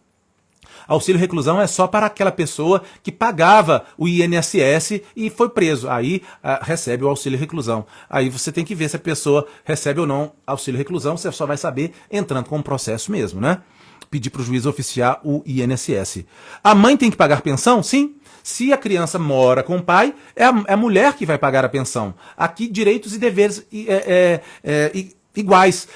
Auxílio reclusão é só para aquela pessoa que pagava o INSS e foi preso. Aí recebe o auxílio reclusão. Aí você tem que ver se a pessoa recebe ou não auxílio reclusão. Você só vai saber entrando com o processo mesmo, né? Pedir para o juiz oficiar o INSS. A mãe tem que pagar pensão? Sim. Se a criança mora com o pai, é a mulher que vai pagar a pensão. Aqui, direitos e deveres iguais.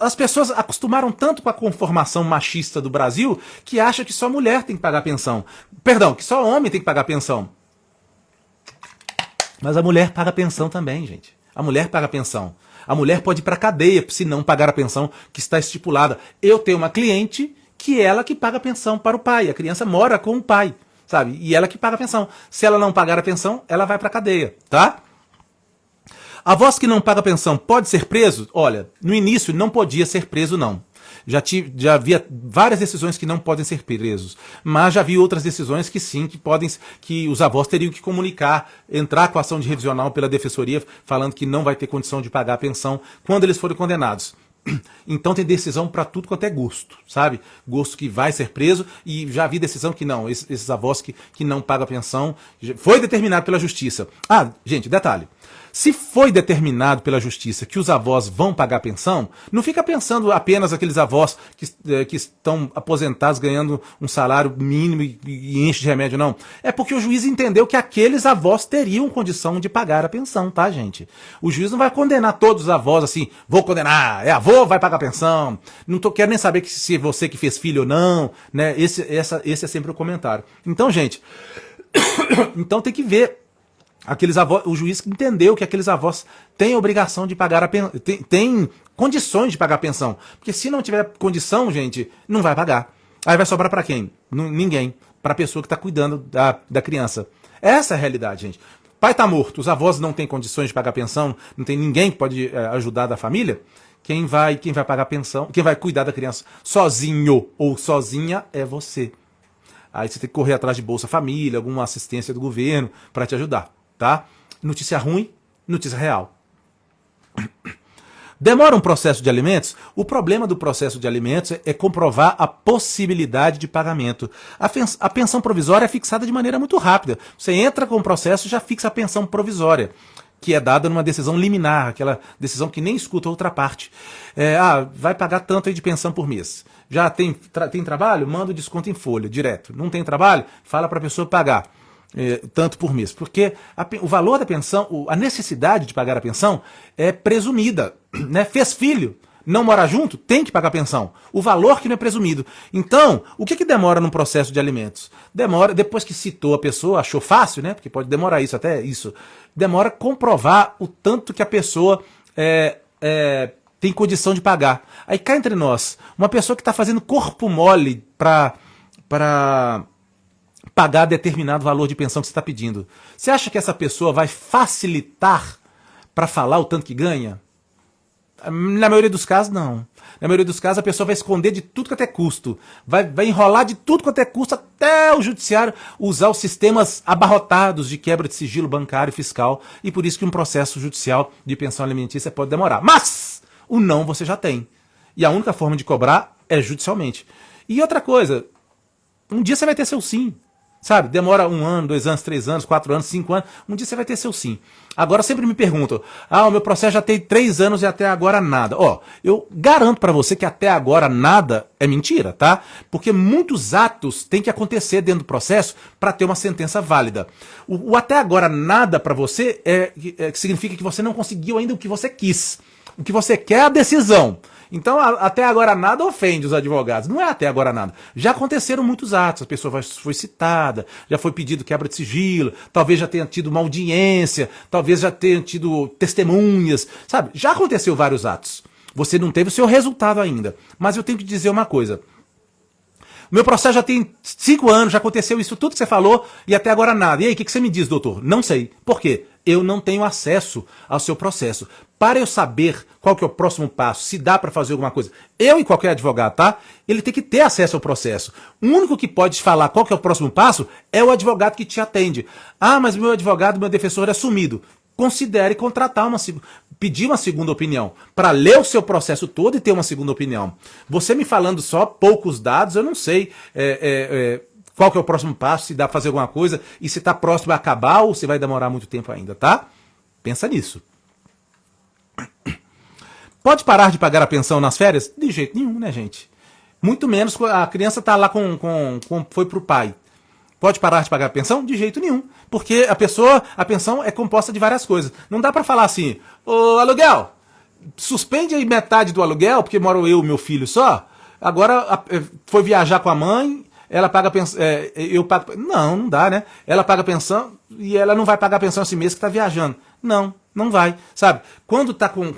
As pessoas acostumaram tanto com a conformação machista do Brasil que acham que só mulher tem que pagar pensão. Perdão, que só homem tem que pagar pensão. Mas a mulher paga pensão também, gente. A mulher paga pensão. A mulher pode ir para cadeia se não pagar a pensão que está estipulada. Eu tenho uma cliente que ela que paga a pensão para o pai. A criança mora com o pai, sabe? E ela que paga a pensão. Se ela não pagar a pensão, ela vai para cadeia, tá? Avós que não paga pensão pode ser preso? Olha, no início não podia ser preso, não. Já havia várias decisões que não podem ser presos, mas já vi outras decisões que sim, que os avós teriam que comunicar, entrar com a ação de revisional pela defensoria, falando que não vai ter condição de pagar a pensão quando eles forem condenados. Então tem decisão para tudo quanto é gosto, sabe? Gosto que vai ser preso e já vi decisão que não, esses avós que não pagam a pensão, foi determinado pela justiça. Gente, detalhe. Se foi determinado pela justiça que os avós vão pagar pensão, não fica pensando apenas aqueles avós que estão aposentados ganhando um salário mínimo e enche de remédio, não. É porque o juiz entendeu que aqueles avós teriam condição de pagar a pensão, tá, gente? O juiz não vai condenar todos os avós assim, vou condenar, avô vai pagar pensão, não quero nem saber se você que fez filho ou não, né? Esse é sempre o comentário. Então, gente, então tem que ver. Aqueles avós, o juiz entendeu que aqueles avós têm obrigação de pagar a pensão, tem condições de pagar a pensão. Porque se não tiver condição, gente, não vai pagar. Aí vai sobrar para quem? Ninguém. Para a pessoa que está cuidando da criança. Essa é a realidade, gente. Pai está morto, os avós não têm condições de pagar a pensão, não tem ninguém que pode ajudar da família. Quem vai pagar a pensão, quem vai cuidar da criança sozinho ou sozinha é você. Aí você tem que correr atrás de Bolsa Família, alguma assistência do governo para te ajudar. Tá? Notícia ruim, notícia real. Demora um processo de alimentos? O problema do processo de alimentos é comprovar a possibilidade de pagamento. A pensão provisória é fixada de maneira muito rápida. Você entra com o processo e já fixa a pensão provisória, que é dada numa decisão liminar, aquela decisão que nem escuta a outra parte. Vai pagar tanto aí de pensão por mês. Já tem trabalho? Manda o desconto em folha, direto. Não tem trabalho? Fala para a pessoa pagar. Tanto por mês, porque o valor da pensão, a necessidade de pagar a pensão é presumida, né? Fez filho, não mora junto, tem que pagar pensão. O valor que não é presumido. Então, o que demora num processo de alimentos? Demora, depois que citou a pessoa, achou fácil, né? Porque pode demorar isso, até isso. Demora comprovar o tanto que a pessoa tem condição de pagar. Aí cá entre nós, uma pessoa que está fazendo corpo mole para pagar determinado valor de pensão que você está pedindo. Você acha que essa pessoa vai facilitar para falar o tanto que ganha? Na maioria dos casos, não. Na maioria dos casos, a pessoa vai esconder de tudo quanto é custo. Vai enrolar de tudo quanto é custo até o judiciário usar os sistemas abarrotados de quebra de sigilo bancário e fiscal. E por isso que um processo judicial de pensão alimentícia pode demorar. Mas o não você já tem. E a única forma de cobrar é judicialmente. E outra coisa, um dia você vai ter seu sim. Sabe, demora 1 ano, 2 anos, 3 anos, 4 anos, 5 anos, um dia você vai ter seu sim. Agora sempre me perguntam, o meu processo já tem 3 anos e até agora nada. Eu garanto pra você que até agora nada é mentira, tá? Porque muitos atos têm que acontecer dentro do processo para ter uma sentença válida. O até agora nada pra você significa que você não conseguiu ainda o que você quis. O que você quer é a decisão. Então, até agora nada ofende os advogados. Não é até agora nada. Já aconteceram muitos atos. A pessoa foi citada, já foi pedido quebra de sigilo, talvez já tenha tido uma audiência, talvez já tenha tido testemunhas, sabe? Já aconteceu vários atos. Você não teve o seu resultado ainda. Mas eu tenho que dizer uma coisa. O meu processo já tem 5 anos, já aconteceu isso tudo que você falou e até agora nada. E aí, o que você me diz, doutor? Não sei. Por quê? Eu não tenho acesso ao seu processo. Para eu saber qual que é o próximo passo, se dá para fazer alguma coisa, eu e qualquer advogado, tá? Ele tem que ter acesso ao processo. O único que pode te falar qual que é o próximo passo é o advogado que te atende. Mas meu advogado, meu defensor é sumido. Considere contratar pedir uma segunda opinião, para ler o seu processo todo e ter uma segunda opinião. Você me falando só poucos dados, eu não sei qual que é o próximo passo, se dá para fazer alguma coisa, e se está próximo a acabar ou se vai demorar muito tempo ainda, tá? Pensa nisso. Pode parar de pagar a pensão nas férias? De jeito nenhum, né, gente? Muito menos a criança tá lá foi pro pai. Pode parar de pagar a pensão? De jeito nenhum. Porque a pensão é composta de várias coisas. Não dá para falar assim, aluguel, suspende aí metade do aluguel, porque moro eu e meu filho só, agora foi viajar com a mãe, ela paga pensão, eu pago... Não dá, né? Ela paga pensão e ela não vai pagar pensão esse mês que tá viajando. Não vai, sabe? Quando tá com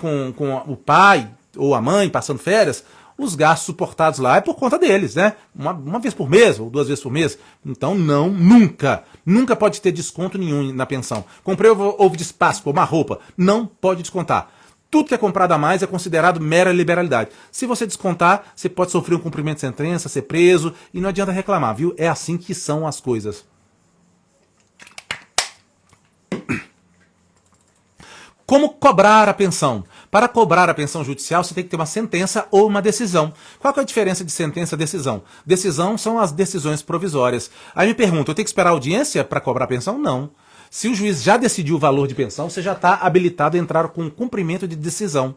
o pai ou a mãe passando férias, os gastos suportados lá é por conta deles, né? Uma vez por mês ou 2 vezes por mês. Então nunca pode ter desconto nenhum na pensão. Comprei ovo de Páscoa, uma roupa, não pode descontar. Tudo que é comprado a mais é considerado mera liberalidade. Se você descontar, você pode sofrer um cumprimento de sentença, ser preso, e não adianta reclamar, viu? É assim que são as coisas. Como cobrar a pensão? Para cobrar a pensão judicial, você tem que ter uma sentença ou uma decisão. Qual que é a diferença de sentença e decisão? Decisão são as decisões provisórias. Aí me pergunta, eu tenho que esperar audiência para cobrar a pensão? Não. Se o juiz já decidiu o valor de pensão, você já está habilitado a entrar com cumprimento de decisão.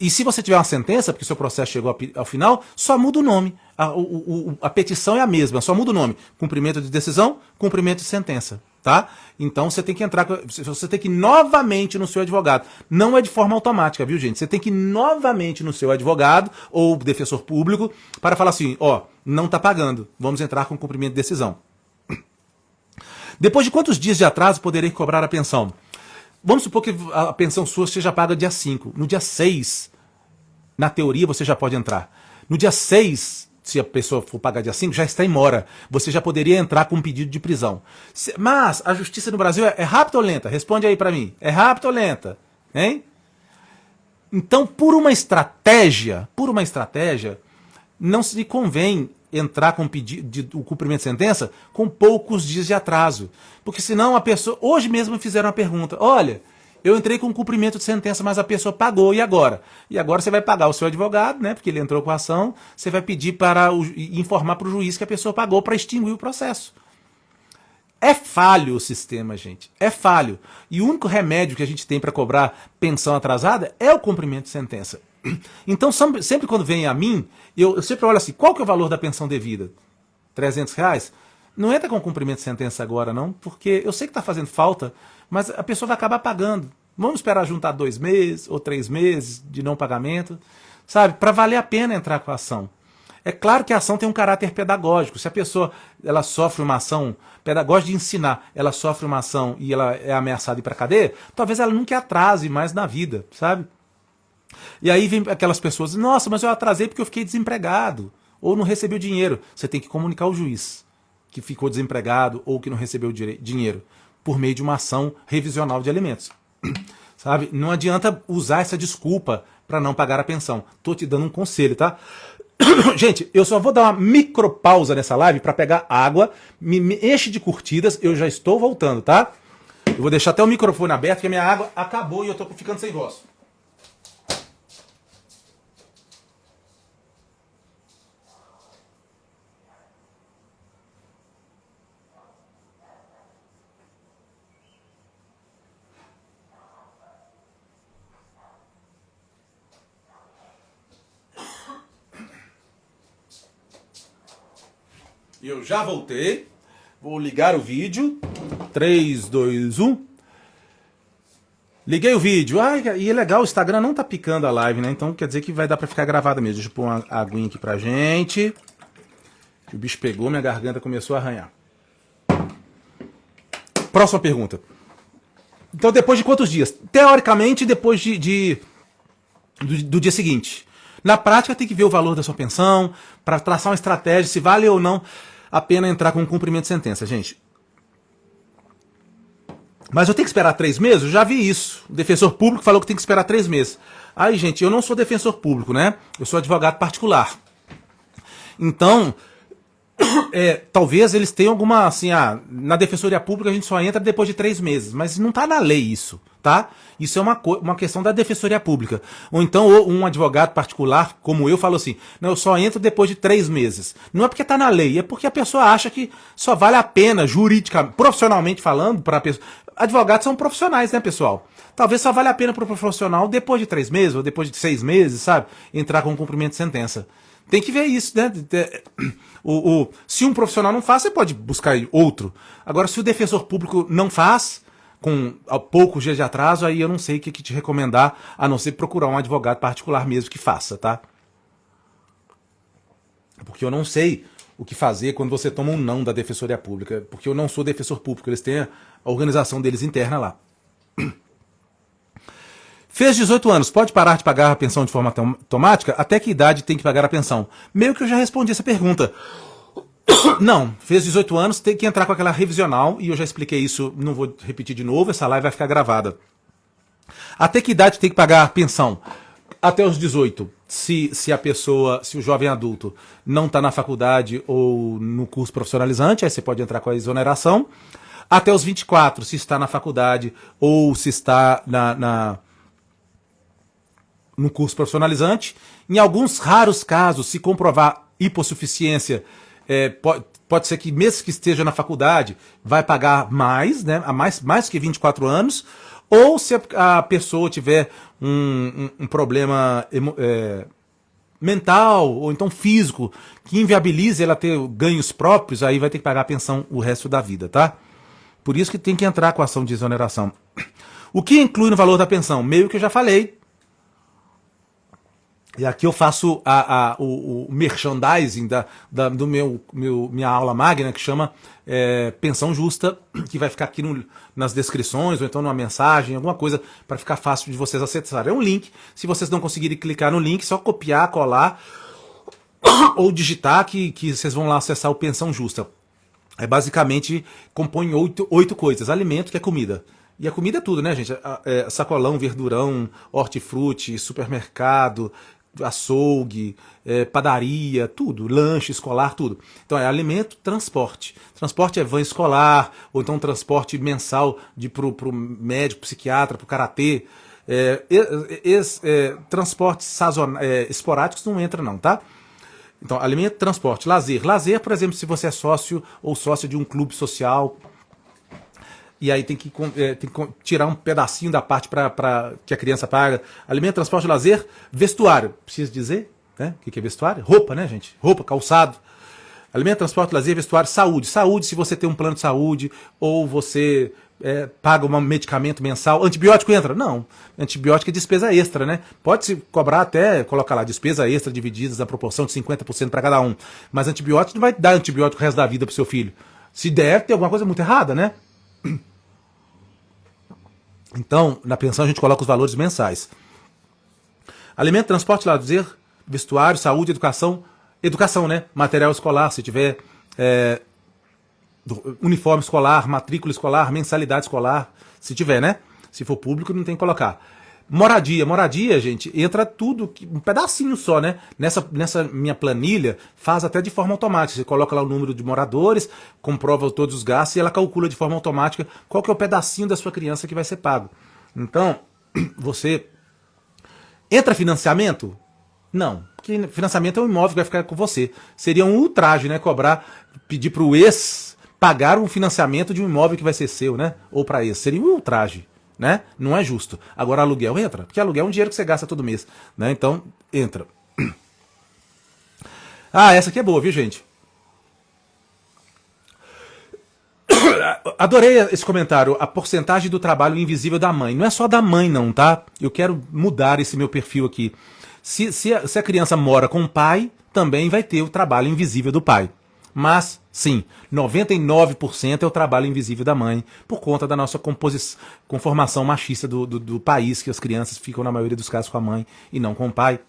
E se você tiver uma sentença, porque seu processo chegou ao final, só muda o nome. A petição é a mesma, só muda o nome. Cumprimento de decisão, cumprimento de sentença. Tá? Então você tem que você tem que ir novamente no seu advogado. Não é de forma automática, viu, gente? Você tem que ir novamente no seu advogado ou defensor público para falar assim, não está pagando, vamos entrar com cumprimento de decisão. Depois de quantos dias de atraso poderei cobrar a pensão? Vamos supor que a pensão sua seja paga dia 5. No dia 6, na teoria, você já pode entrar. No dia 6, se a pessoa for pagar dia 5, já está em mora. Você já poderia entrar com um pedido de prisão. Mas a justiça no Brasil é rápida ou lenta? Responde aí para mim. É rápida ou lenta? Hein? Então, por uma estratégia, não se convém entrar com o cumprimento de sentença com poucos dias de atraso. Porque senão a pessoa... Hoje mesmo me fizeram uma pergunta. Olha, eu entrei com cumprimento de sentença, mas a pessoa pagou, e agora? E agora você vai pagar o seu advogado, né? Porque ele entrou com a ação, você vai pedir para informar para o juiz que a pessoa pagou para extinguir o processo. É falho o sistema, gente. É falho. E o único remédio que a gente tem para cobrar pensão atrasada é o cumprimento de sentença. Então, sempre quando vem a mim, eu sempre olho assim, qual que é o valor da pensão devida? R$300? Não entra com cumprimento de sentença agora, não, porque eu sei que está fazendo falta, mas a pessoa vai acabar pagando. Vamos esperar juntar 2 meses ou 3 meses de não pagamento. sabe? Para valer a pena entrar com a ação. É claro que a ação tem um caráter pedagógico. Se a pessoa ela sofre uma ação pedagógica de ensinar, ela sofre uma ação e ela é ameaçada de ir para cadeia, talvez ela nunca atrase mais na vida, sabe? E aí vem aquelas pessoas, nossa, mas eu atrasei porque eu fiquei desempregado, ou não recebi o dinheiro. Você tem que comunicar ao juiz que ficou desempregado ou que não recebeu dinheiro por meio de uma ação revisional de alimentos. Sabe? Não adianta usar essa desculpa para não pagar a pensão. Tô te dando um conselho, tá? Gente, eu só vou dar uma micropausa nessa live para pegar água, me enche de curtidas, eu já estou voltando, tá? Eu vou deixar até o microfone aberto, porque a minha água acabou e eu tô ficando sem voz. Eu já voltei. Vou ligar o vídeo. 3, 2, 1. Liguei o vídeo. Ah, e é legal, o Instagram não tá picando a live, né? Então quer dizer que vai dar pra ficar gravada mesmo. Deixa eu pôr uma aguinha aqui pra gente. O bicho pegou, minha garganta começou a arranhar. Próxima pergunta. Então depois de quantos dias? Teoricamente, depois do dia seguinte. Na prática, tem que ver o valor da sua pensão, para traçar uma estratégia, se vale ou não a pena entrar com um cumprimento de sentença, gente. Mas eu tenho que esperar 3 meses? Eu já vi isso. O defensor público falou que tem que esperar 3 meses. Aí, gente, eu não sou defensor público, né? Eu sou advogado particular. Então, talvez eles tenham alguma, assim, na defensoria pública a gente só entra depois de 3 meses, mas não está na lei isso, tá? Isso é uma questão da defensoria pública. Ou então um advogado particular, como eu, falo assim, não, eu só entro depois de 3 meses. Não é porque está na lei, é porque a pessoa acha que só vale a pena, juridicamente, profissionalmente falando, para a pessoa. Advogados são profissionais, né, pessoal? Talvez só vale a pena para o profissional depois de 3 meses, ou depois de 6 meses, sabe? Entrar com um cumprimento de sentença. Tem que ver isso, né? Se um profissional não faz, você pode buscar outro. Agora, se o defensor público não faz, com poucos dias de atraso, aí eu não sei o que te recomendar, a não ser procurar um advogado particular mesmo que faça, tá? Porque eu não sei o que fazer quando você toma um não da defensoria pública, porque eu não sou defensor público, eles têm a organização deles interna lá. Fez 18 anos, pode parar de pagar a pensão de forma automática? Até que idade tem que pagar a pensão? Meio que eu já respondi essa pergunta. Não, fez 18 anos, tem que entrar com aquela revisional, e eu já expliquei isso, não vou repetir de novo, essa live vai ficar gravada. Até que idade tem que pagar a pensão? Até os 18, se o jovem adulto não está na faculdade ou no curso profissionalizante, aí você pode entrar com a exoneração. Até os 24, se está na faculdade ou se está no curso profissionalizante. Em alguns raros casos, se comprovar hipossuficiência, pode ser que mesmo que esteja na faculdade, vai pagar mais, né, mais que 24 anos, ou se a pessoa tiver um problema mental, ou então físico, que inviabilize ela ter ganhos próprios, aí vai ter que pagar a pensão o resto da vida, tá? Por isso que tem que entrar com a ação de exoneração. O que inclui no valor da pensão? Meio que eu já falei. E aqui eu faço o merchandising do minha aula magna, que chama Pensão Justa, que vai ficar aqui nas descrições, ou então numa mensagem, alguma coisa, para ficar fácil de vocês acessarem. É um link, se vocês não conseguirem clicar no link, só copiar, colar, ou digitar, que vocês vão lá acessar o Pensão Justa. Basicamente, compõe 8 coisas. Alimento, que é comida. E a comida é tudo, né, gente? Sacolão, verdurão, hortifruti, supermercado, açougue, padaria, tudo, lanche escolar, tudo. Então é alimento, transporte. Transporte é van escolar, ou então transporte mensal pro médico, psiquiatra, pro karatê. Transportes esporádicos não entra não, tá? Então, alimento, transporte, lazer. Lazer, por exemplo, se você é sócio ou sócia de um clube social, e aí tem que tirar um pedacinho da parte que a criança paga. Alimento, transporte, lazer, vestuário. Preciso dizer, né? O que é vestuário? Roupa, né, gente? Roupa, calçado. Alimento, transporte, lazer, vestuário, saúde. Saúde, se você tem um plano de saúde, ou você paga um medicamento mensal. Antibiótico entra? Não. Antibiótico é despesa extra, né? Pode-se cobrar até, colocar lá, despesa extra divididas na proporção de 50% para cada um. Mas antibiótico não vai dar antibiótico o resto da vida pro seu filho. Se der, tem alguma coisa muito errada, né? Então, na pensão a gente coloca os valores mensais. Alimento, transporte, lazer, vestuário, saúde, educação. Educação, né? Material escolar, se tiver uniforme escolar, matrícula escolar, mensalidade escolar, se tiver, né? Se for público, não tem que colocar. Moradia, gente, entra tudo, um pedacinho só, né? Nessa minha planilha, faz até de forma automática. Você coloca lá o número de moradores, comprova todos os gastos e ela calcula de forma automática qual que é o pedacinho da sua criança que vai ser pago. Então, você... Entra financiamento? Não, porque financiamento é um imóvel que vai ficar com você. Seria um ultraje, né? Pedir para o ex pagar um financiamento de um imóvel que vai ser seu, né? Ou para ex. Seria um ultraje, né? Não é justo. Agora aluguel entra, porque aluguel é um dinheiro que você gasta todo mês, né? Então, entra. Ah, essa aqui é boa, viu, gente? Adorei esse comentário, a porcentagem do trabalho invisível da mãe. Não é só da mãe não, tá? Eu quero mudar esse meu perfil aqui. Se a criança mora com o pai, também vai ter o trabalho invisível do pai. Mas, sim, 99% é o trabalho invisível da mãe, por conta da nossa conformação machista do país, que as crianças ficam, na maioria dos casos, com a mãe e não com o pai.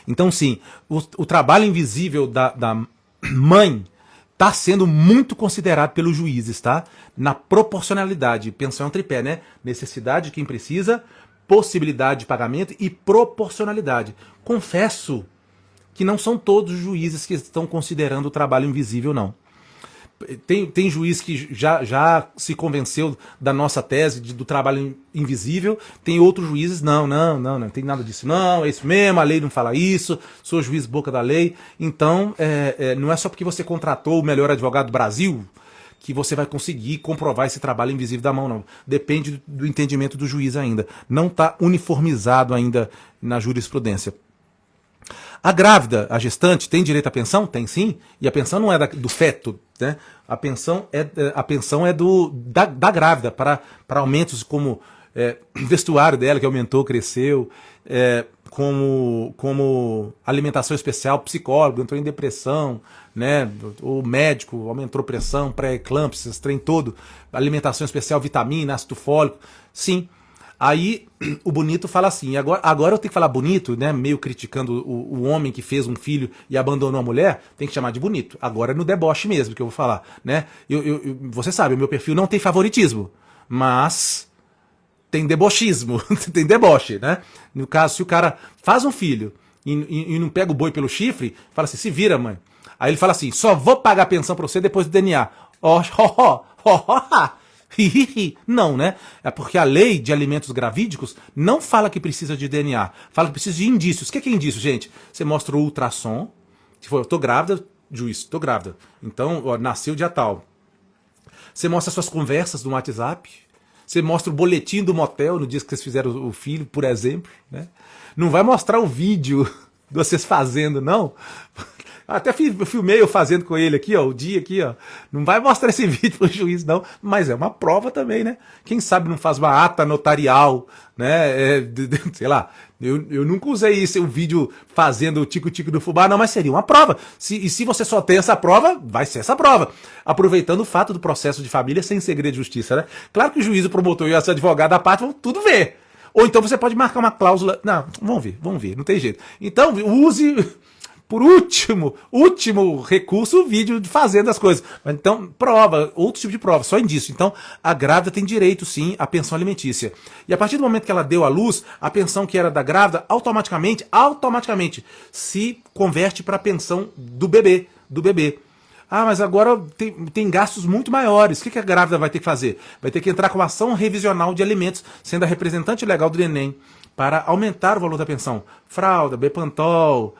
Então, sim, o trabalho invisível da mãe está sendo muito considerado pelos juízes, tá? Na proporcionalidade. Pensão é um tripé, né? Necessidade de quem precisa, possibilidade de pagamento e proporcionalidade. Confesso que não são todos os juízes que estão considerando o trabalho invisível, não. Tem juiz que já se convenceu da nossa tese do trabalho invisível, tem outros juízes, não tem nada disso, não, é isso mesmo, a lei não fala isso, sou juiz boca da lei. Então, não é só porque você contratou o melhor advogado do Brasil que você vai conseguir comprovar esse trabalho invisível da mão, não. Depende do entendimento do juiz ainda. Não está uniformizado ainda na jurisprudência. A grávida, a gestante, tem direito à pensão? Tem sim. E a pensão não é do feto, né? A pensão é da grávida, para aumentos como vestuário dela, que aumentou, cresceu, como alimentação especial, psicólogo, entrou em depressão, né? O médico aumentou pressão, pré-eclâmpsia, esse trem todo, alimentação especial, vitamina, ácido fólico, sim. Aí o bonito fala assim, agora eu tenho que falar bonito, né? Meio criticando o homem que fez um filho e abandonou a mulher, tem que chamar de bonito. Agora é no deboche mesmo que eu vou falar, né? Você sabe, o meu perfil não tem favoritismo, mas tem debochismo, tem deboche, né? No caso, se o cara faz um filho e não pega o boi pelo chifre, fala assim, se vira, mãe. Aí ele fala assim, só vou pagar a pensão pra você depois do DNA. Não, né? É porque a lei de alimentos gravídicos não fala que precisa de DNA, fala que precisa de indícios. O que é indício, gente? Você mostra o ultrassom, se for, eu tô grávida, juiz, tô grávida. Então, ó, nasceu dia tal. Você mostra suas conversas no WhatsApp, você mostra o boletim do motel no dia que vocês fizeram o filho, por exemplo, né? Não vai mostrar o vídeo de vocês fazendo, não. Até filmei eu fazendo com ele aqui, ó, o dia aqui, ó. Não vai mostrar esse vídeo pro juiz, não. Mas é uma prova também, né? Quem sabe não faz uma ata notarial, né? Sei lá. Eu nunca usei isso, um vídeo fazendo o tico-tico do fubá, não, mas seria uma prova. E se você só tem essa prova, vai ser essa prova. Aproveitando o fato do processo de família sem segredo de justiça, né? Claro que o juiz, o promotor e o advogado da parte vão tudo ver. Ou então você pode marcar uma cláusula. Não, vamos ver, não tem jeito. Então, use... Por último recurso, o vídeo de fazendo as coisas. Então, prova, outro tipo de prova, só indício. Então, a grávida tem direito, sim, à pensão alimentícia. E a partir do momento que ela deu à luz, a pensão que era da grávida, automaticamente, se converte para a pensão do bebê. Ah, mas agora tem gastos muito maiores. O que a grávida vai ter que fazer? Vai ter que entrar com uma ação revisional de alimentos, sendo a representante legal do Enem, para aumentar o valor da pensão. Fralda, Bepantol...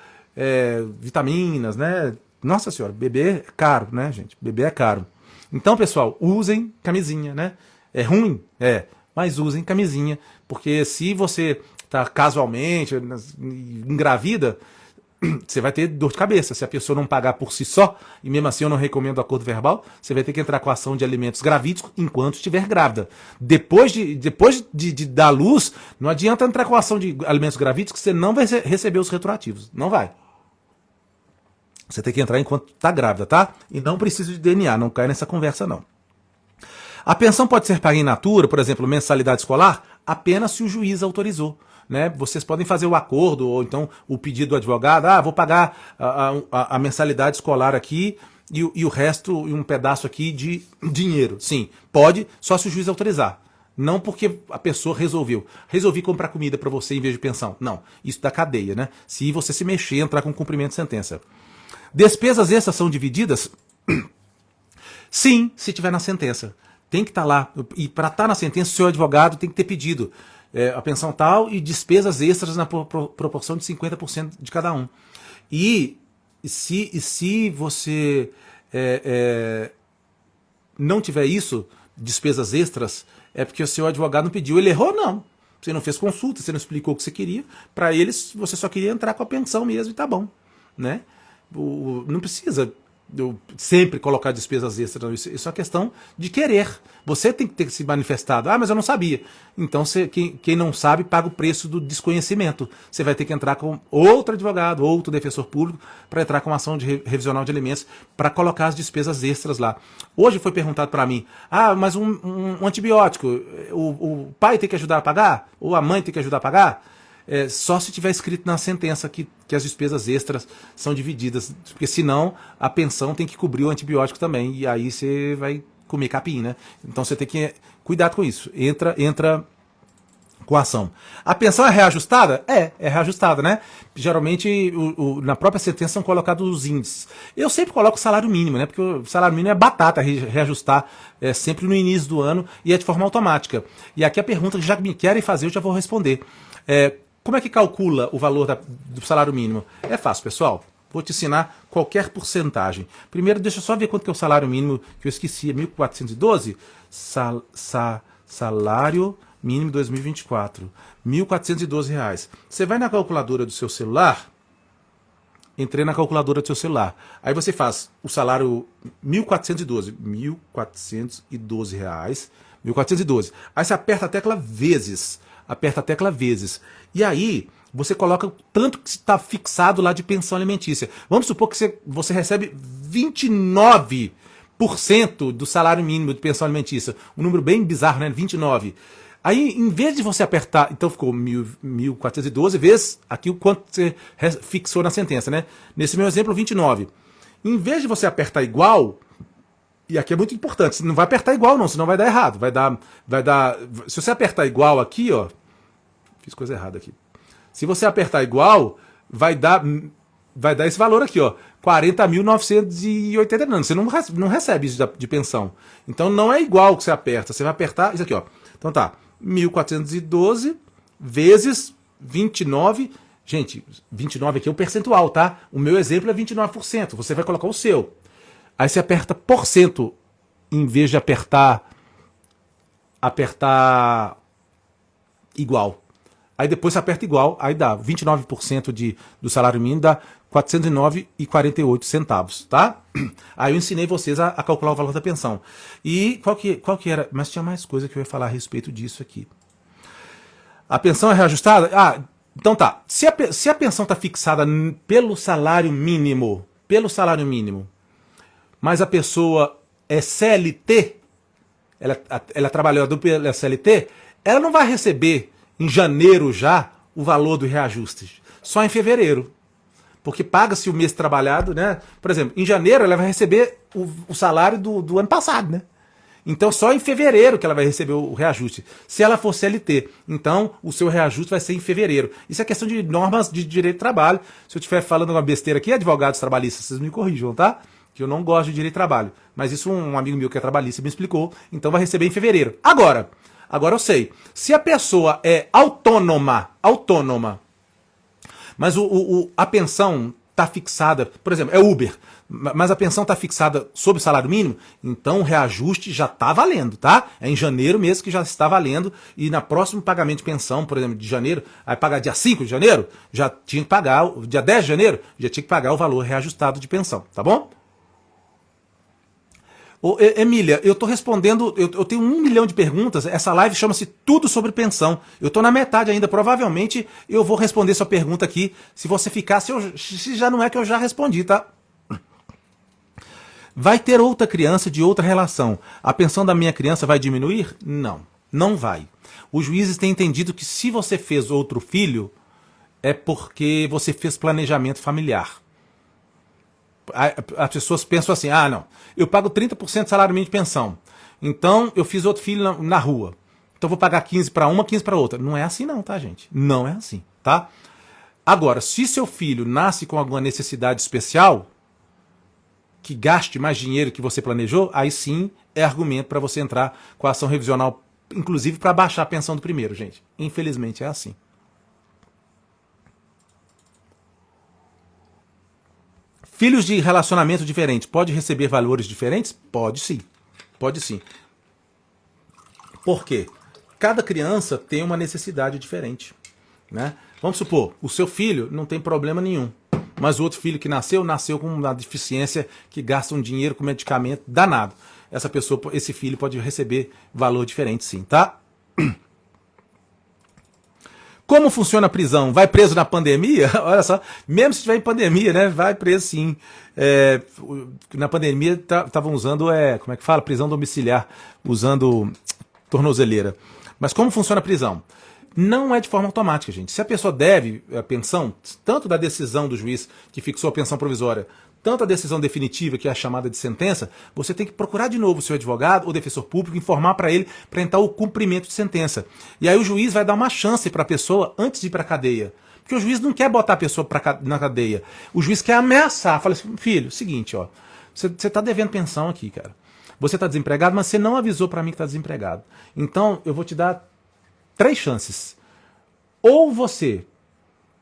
vitaminas, né? Nossa senhora, bebê é caro, né, gente? Bebê é caro. Então, pessoal, usem camisinha, né? É ruim? Mas usem camisinha, porque se você tá casualmente engravida, você vai ter dor de cabeça. Se a pessoa não pagar por si só, e mesmo assim eu não recomendo acordo verbal, você vai ter que entrar com a ação de alimentos gravídicos enquanto estiver grávida. Depois de dar luz, não adianta entrar com a ação de alimentos gravídicos, você não vai receber os retroativos. Não vai. Você tem que entrar enquanto está grávida, tá? E não precisa de DNA, não cai nessa conversa não. A pensão pode ser paga in natura, por exemplo, mensalidade escolar, apenas se o juiz autorizou. Né? Vocês podem fazer o acordo, ou então o pedido do advogado, vou pagar a mensalidade escolar aqui e o resto, e um pedaço aqui de dinheiro. Sim, pode, só se o juiz autorizar. Não porque a pessoa resolvi comprar comida para você em vez de pensão. Não, isso da cadeia, né? Se você se mexer, entrar com cumprimento de sentença. Despesas extras são divididas? Sim, se tiver na sentença. Tem que estar lá. E para estar na sentença, o seu advogado tem que ter pedido a pensão tal e despesas extras na proporção de 50% de cada um. E se você não tiver isso, despesas extras, é porque o seu advogado não pediu. Ele errou, não. Você não fez consulta, você não explicou o que você queria. Para eles, você só queria entrar com a pensão mesmo e tá bom. Né? Não precisa sempre colocar despesas extras. Isso é uma questão de querer. Você tem que ter se manifestado. Mas eu não sabia. Então, quem não sabe paga o preço do desconhecimento. Você vai ter que entrar com outro advogado, outro defensor público, para entrar com uma ação de revisional de alimentos, para colocar as despesas extras lá. Hoje foi perguntado para mim, mas um antibiótico, o pai tem que ajudar a pagar? Ou a mãe tem que ajudar a pagar? Só se tiver escrito na sentença que as despesas extras são divididas, porque senão a pensão tem que cobrir o antibiótico também, e aí você vai comer capim, né? Então você tem que cuidar com isso. Entra com a ação. A pensão é reajustada? É reajustada, né? Geralmente na própria sentença são colocados os índices. Eu sempre coloco o salário mínimo, né? Porque o salário mínimo é batata reajustar sempre no início do ano e é de forma automática. E aqui a pergunta que já me querem fazer, eu já vou responder. Como é que calcula o valor do salário mínimo? É fácil, pessoal. Vou te ensinar qualquer porcentagem. Primeiro, deixa eu só ver quanto que é o salário mínimo, que eu esqueci, é 1.412? Salário mínimo 2024. R$1.412. Você vai na calculadora do seu celular, entrei na calculadora do seu celular. Aí você faz o salário 1.412. R$1.412. 1.412. Aí você aperta a tecla vezes. E aí, você coloca o tanto que está fixado lá de pensão alimentícia. Vamos supor que você recebe 29% do salário mínimo de pensão alimentícia. Um número bem bizarro, né? 29%. Aí, em vez de você apertar, então ficou 1.412 vezes aqui o quanto você fixou na sentença, né? Nesse meu exemplo, 29. Em vez de você apertar igual, e aqui é muito importante, você não vai apertar igual não, senão vai dar errado. Vai dar. Se você apertar igual aqui, ó, fiz coisa errada aqui. Se você apertar igual, vai dar esse valor aqui, ó, 40.980. Você não recebe isso de pensão. Então não é igual que você aperta, você vai apertar isso aqui, ó. Então tá, 1.412 vezes 29. Gente, 29 aqui é o percentual, tá? O meu exemplo é 29%. Você vai colocar o seu. Aí você aperta porcento em vez de apertar igual. Aí depois você aperta igual, aí dá 29% do salário mínimo, dá 409,48 centavos, tá? Aí eu ensinei vocês a calcular o valor da pensão. E qual que era? Mas tinha mais coisa que eu ia falar a respeito disso aqui. A pensão é reajustada? Então tá. Se a pensão está fixada pelo salário mínimo, mas a pessoa é CLT, ela é trabalhadora pela CLT, ela não vai receber em janeiro já o valor do reajuste, só em fevereiro. Porque paga-se o mês trabalhado, né? Por exemplo, em janeiro ela vai receber o salário do ano passado, né? Então só em fevereiro que ela vai receber o reajuste. Se ela for CLT, então o seu reajuste vai ser em fevereiro. Isso é questão de normas de direito do trabalho. Se eu estiver falando uma besteira aqui, advogados trabalhistas, vocês me corrijam, tá? Que eu não gosto de direito de trabalho. Mas isso um amigo meu que é trabalhista me explicou, então vai receber em fevereiro. Agora eu sei. Se a pessoa é autônoma, mas a pensão está fixada, por exemplo, é Uber, mas a pensão está fixada sob o salário mínimo, então o reajuste já está valendo, tá? É em janeiro mesmo que já está valendo, e na próximo pagamento de pensão, por exemplo, de janeiro, vai pagar dia 5 de janeiro, já tinha que pagar, dia 10 de janeiro, já tinha que pagar o valor reajustado de pensão, tá bom? Ô, Emília, eu tô respondendo, eu tenho 1 milhão de perguntas, essa live chama-se Tudo Sobre Pensão. Eu tô na metade ainda, provavelmente eu vou responder sua pergunta aqui, se você ficar, se já não é que eu já respondi, tá? Vai ter outra criança de outra relação. A pensão da minha criança vai diminuir? Não, não vai. Os juízes têm entendido que se você fez outro filho, é porque você fez planejamento familiar. As pessoas pensam assim, ah não, eu pago 30% de salário mínimo de pensão, então eu fiz outro filho na rua, então vou pagar 15 para uma, 15 para outra. Não é assim não, tá gente? Não é assim, tá? Agora, se seu filho nasce com alguma necessidade especial, que gaste mais dinheiro que você planejou, aí sim é argumento para você entrar com a ação revisional, inclusive para baixar a pensão do primeiro, gente. Infelizmente é assim. Filhos de relacionamento diferente, pode receber valores diferentes? Pode sim. Pode sim. Por quê? Cada criança tem uma necessidade diferente, né? Vamos supor, o seu filho não tem problema nenhum, mas o outro filho que nasceu com uma deficiência que gasta um dinheiro com medicamento danado. Essa pessoa, esse filho pode receber valor diferente sim, tá? Como funciona a prisão? Vai preso na pandemia? Olha só, mesmo se estiver em pandemia, né? Vai preso sim. Na pandemia estavam usando, como é que fala? Prisão domiciliar, usando tornozeleira. Mas como funciona a prisão? Não é de forma automática, gente. Se a pessoa deve a pensão, tanto da decisão do juiz que fixou a pensão provisória, tanto a decisão definitiva, que é a chamada de sentença, você tem que procurar de novo o seu advogado ou defensor público, informar para ele para entrar o cumprimento de sentença. E aí o juiz vai dar uma chance para a pessoa antes de ir para a cadeia. Porque o juiz não quer botar a pessoa na cadeia. O juiz quer ameaçar. Fala assim, filho, seguinte, ó, você está devendo pensão aqui, cara. Você está desempregado, mas você não avisou para mim que está desempregado. Então eu vou te dar 3 chances. Ou você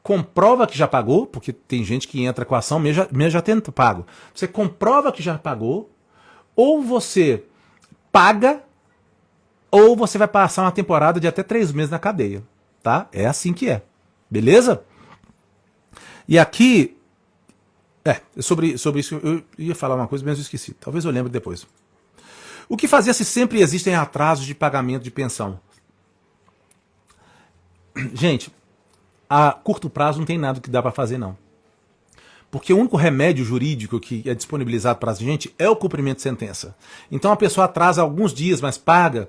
comprova que já pagou, porque tem gente que entra com a ação mesmo já tendo pago. Você comprova que já pagou, ou você paga, ou você vai passar uma temporada de até 3 meses na cadeia. Tá? É assim que é. Beleza? E aqui, sobre isso eu ia falar uma coisa, mas eu esqueci. Talvez eu lembre depois. O que fazer se sempre existem atrasos de pagamento de pensão? Gente, a curto prazo não tem nada que dá para fazer, não. Porque o único remédio jurídico que é disponibilizado para a gente é o cumprimento de sentença. Então a pessoa atrasa alguns dias, mas paga,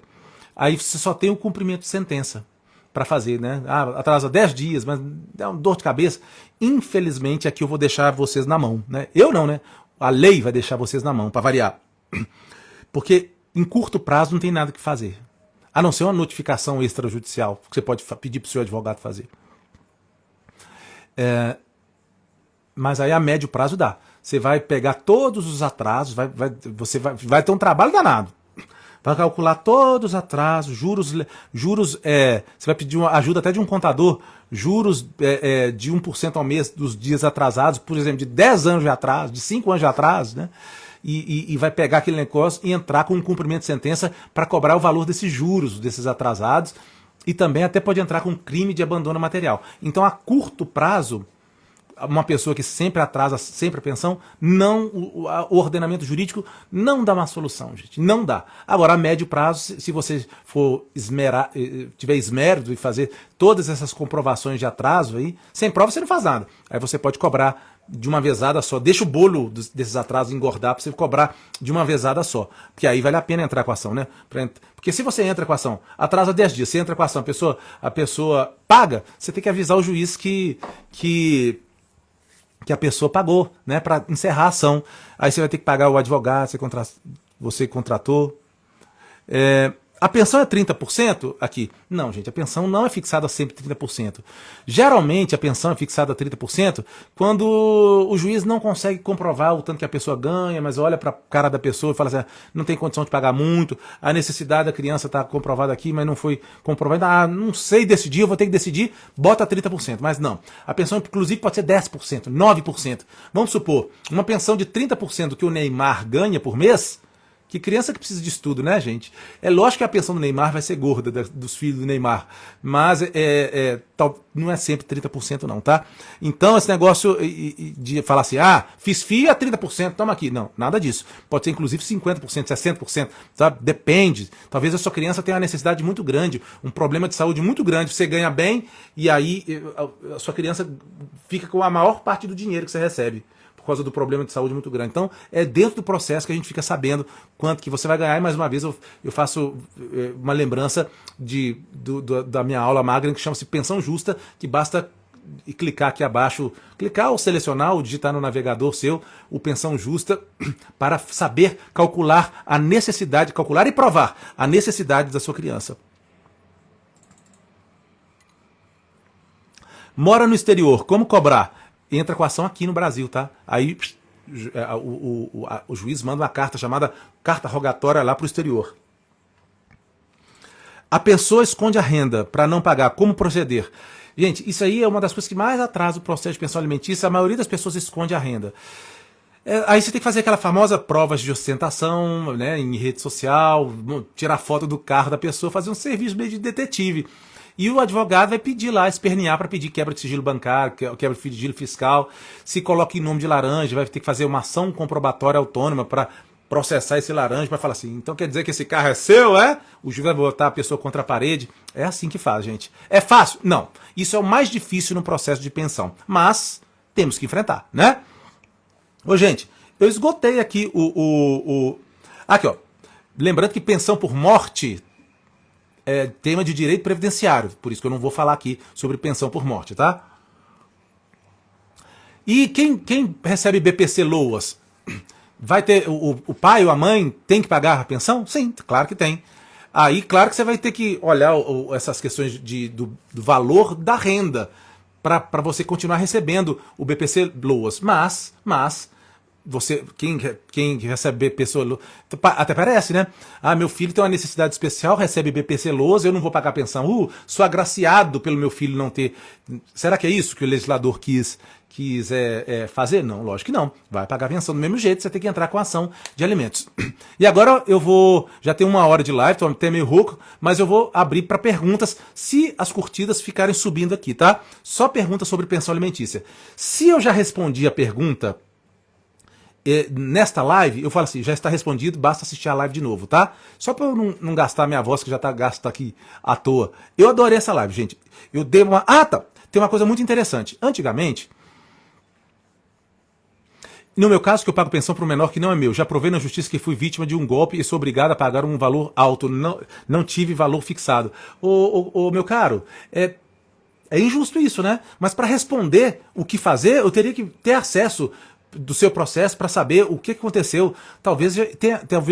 aí você só tem o cumprimento de sentença para fazer, né? Atrasa 10 dias, mas dá uma dor de cabeça. Infelizmente aqui eu vou deixar vocês na mão, né? Eu não, né? A lei vai deixar vocês na mão, para variar. Porque em curto prazo não tem nada que fazer. A não ser uma notificação extrajudicial, que você pode pedir para o seu advogado fazer. Mas aí a médio prazo dá. Você vai pegar todos os atrasos, você vai ter um trabalho danado. Vai calcular todos os atrasos, juros, você vai pedir uma ajuda até de um contador, juros de 1% ao mês dos dias atrasados, por exemplo, de 10 anos de atraso, de 5 anos de atraso, né? E vai pegar aquele negócio e entrar com um cumprimento de sentença para cobrar o valor desses juros, desses atrasados, e também até pode entrar com crime de abandono material. Então, a curto prazo, uma pessoa que sempre atrasa, sempre a pensão, o ordenamento jurídico não dá uma solução, gente. Não dá. Agora, a médio prazo, se você for tiver esmero de fazer todas essas comprovações de atraso aí, sem prova você não faz nada. Aí você pode cobrar de uma vezada só. Deixa o bolo desses atrasos engordar para você cobrar de uma vezada só. Porque aí vale a pena entrar com a ação, né? Porque se você entra com a ação, atrasa 10 dias, você entra com a ação, a pessoa paga, você tem que avisar o juiz que a pessoa pagou, né, para encerrar a ação. Aí você vai ter que pagar o advogado, você contratou. A pensão é 30% aqui? Não, gente, a pensão não é fixada sempre 30%. Geralmente a pensão é fixada a 30% quando o juiz não consegue comprovar o tanto que a pessoa ganha, mas olha para a cara da pessoa e fala assim, não tem condição de pagar muito, a necessidade da criança está comprovada aqui, mas não foi comprovada, não sei decidir, eu vou ter que decidir, bota 30%. Mas não, a pensão inclusive pode ser 10%, 9%. Vamos supor, uma pensão de 30% que o Neymar ganha por mês. Que criança que precisa de estudo, né, gente? É lógico que a pensão do Neymar vai ser gorda, dos filhos do Neymar, mas não é sempre 30% não, tá? Então esse negócio de falar assim, fiz FII a 30%, toma aqui. Não, nada disso. Pode ser inclusive 50%, 60%, sabe? Depende. Talvez a sua criança tenha uma necessidade muito grande, um problema de saúde muito grande, você ganha bem e aí a sua criança fica com a maior parte do dinheiro que você recebe. Por causa do problema de saúde muito grande. Então, é dentro do processo que a gente fica sabendo quanto que você vai ganhar. E, mais uma vez, eu faço uma lembrança da minha aula magra, que chama-se Pensão Justa, que basta clicar aqui abaixo, clicar ou selecionar, ou digitar no navegador seu, o Pensão Justa, para saber calcular a necessidade, calcular e provar a necessidade da sua criança. Mora no exterior, como cobrar? Entra com a ação aqui no Brasil, tá? Aí o juiz manda uma carta chamada carta rogatória lá para o exterior. A pessoa esconde a renda para não pagar. Como proceder? Gente, isso aí é uma das coisas que mais atrasa o processo de pensão alimentícia. A maioria das pessoas esconde a renda. Aí você tem que fazer aquela famosa prova de ostentação, né, em rede social, tirar foto do carro da pessoa, fazer um serviço meio de detetive. E o advogado vai pedir lá, espernear para pedir quebra de sigilo bancário, quebra de sigilo fiscal, se coloca em nome de laranja, vai ter que fazer uma ação comprobatória autônoma para processar esse laranja, para falar assim, então quer dizer que esse carro é seu, é? O juiz vai botar a pessoa contra a parede. É assim que faz, gente. É fácil? Não. Isso é o mais difícil no processo de pensão. Mas temos que enfrentar, né? Ô, gente, eu esgotei aqui Aqui, ó. Lembrando que pensão por morte é tema de direito previdenciário, por isso que eu não vou falar aqui sobre pensão por morte, tá? E quem recebe BPC Loas, vai ter o pai ou a mãe tem que pagar a pensão? Sim, claro que tem. Aí, claro que você vai ter que olhar essas questões do valor da renda para você continuar recebendo o BPC Loas, mas você, quem recebe BPC Loas, até parece, né? Meu filho tem uma necessidade especial, recebe BPC Loas, eu não vou pagar a pensão. Sou agraciado pelo meu filho não ter. Será que é isso que o legislador quis fazer? Não, lógico que não. Vai pagar a pensão do mesmo jeito, você tem que entrar com a ação de alimentos. E agora eu vou. Já tem 1 hora de live, estou até meio rouco, mas eu vou abrir para perguntas se as curtidas ficarem subindo aqui, tá? Só perguntas sobre pensão alimentícia. Se eu já respondi a pergunta nesta live, eu falo assim, já está respondido, basta assistir a live de novo, tá? Só para eu não gastar minha voz, que já está gasta aqui à toa. Eu adorei essa live, gente. Eu dei uma... tá. Tem uma coisa muito interessante. Antigamente, no meu caso, que eu pago pensão para um menor que não é meu, já provei na justiça que fui vítima de um golpe e sou obrigado a pagar um valor alto. Não tive valor fixado. Meu caro, é injusto isso, né? Mas para responder o que fazer, eu teria que ter acesso do seu processo para saber o que aconteceu. Talvez